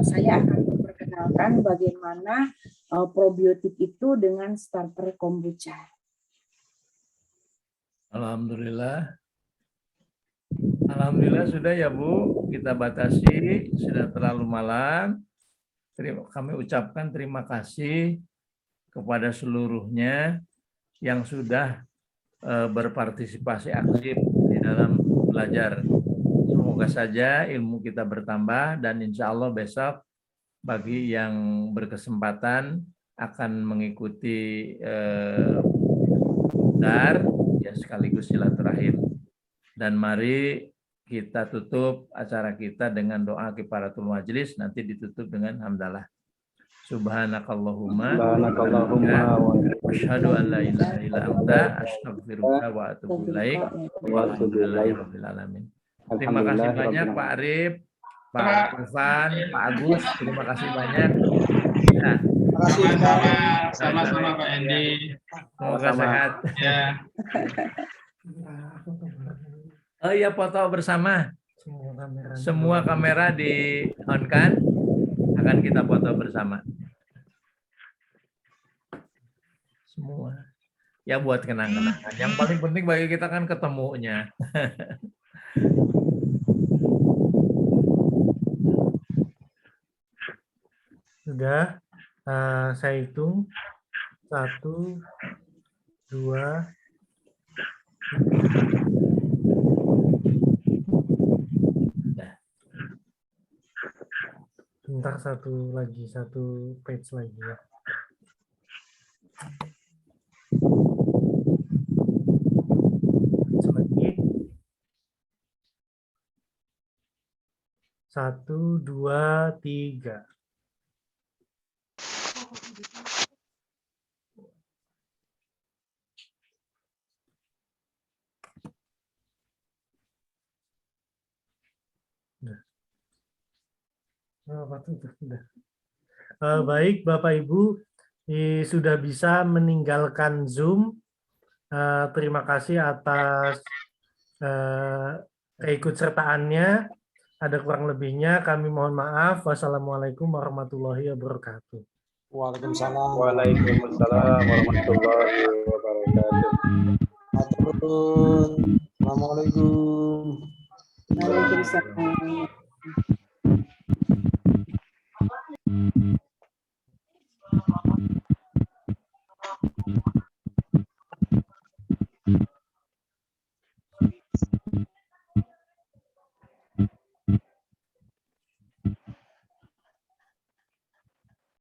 saya akan memperkenalkan bagaimana probiotik itu dengan starter kombucha. Alhamdulillah. Alhamdulillah sudah ya Bu, kita batasi, sudah terlalu malam. Kami ucapkan terima kasih kepada seluruhnya yang sudah berpartisipasi aktif di dalam belajar. Semoga saja ilmu kita bertambah dan insya Allah besok bagi yang berkesempatan akan mengikuti dar ya sekaligus silaturahim. Dan mari kita tutup acara kita dengan doa kifaratul majlis, nanti ditutup dengan hamdalah. Subhanakallahumma asyhadu an la ilaha illa anta astaghfiruka wa atubu ilaik. Walhamdulillahirabbil alamin. Terima kasih banyak Pak Arif, Pak Irfan, Pak Agus, terima kasih banyak. Ya. Sama-sama Pak Endi. Semoga sehat. Ya. Oh iya, foto bersama. Semua kamera di on kan? Akan kita foto bersama. Semua. Ya buat kenang-kenangan. Yang paling penting bagi kita kan ketemunya. Sudah, saya hitung 1, 2, 3. Bentar, satu page lagi ya. Lagi. 1, 2, 3. Baik, Bapak Ibu, sudah bisa meninggalkan Zoom. Terima kasih atas keikutsertaannya. Ada kurang lebihnya, kami mohon maaf. Wassalamualaikum warahmatullahi wabarakatuh. Waalaikumsalam. Waalaikumsalam warahmatullahi wabarakatuh. Assalamualaikum. Waalaikumsalam.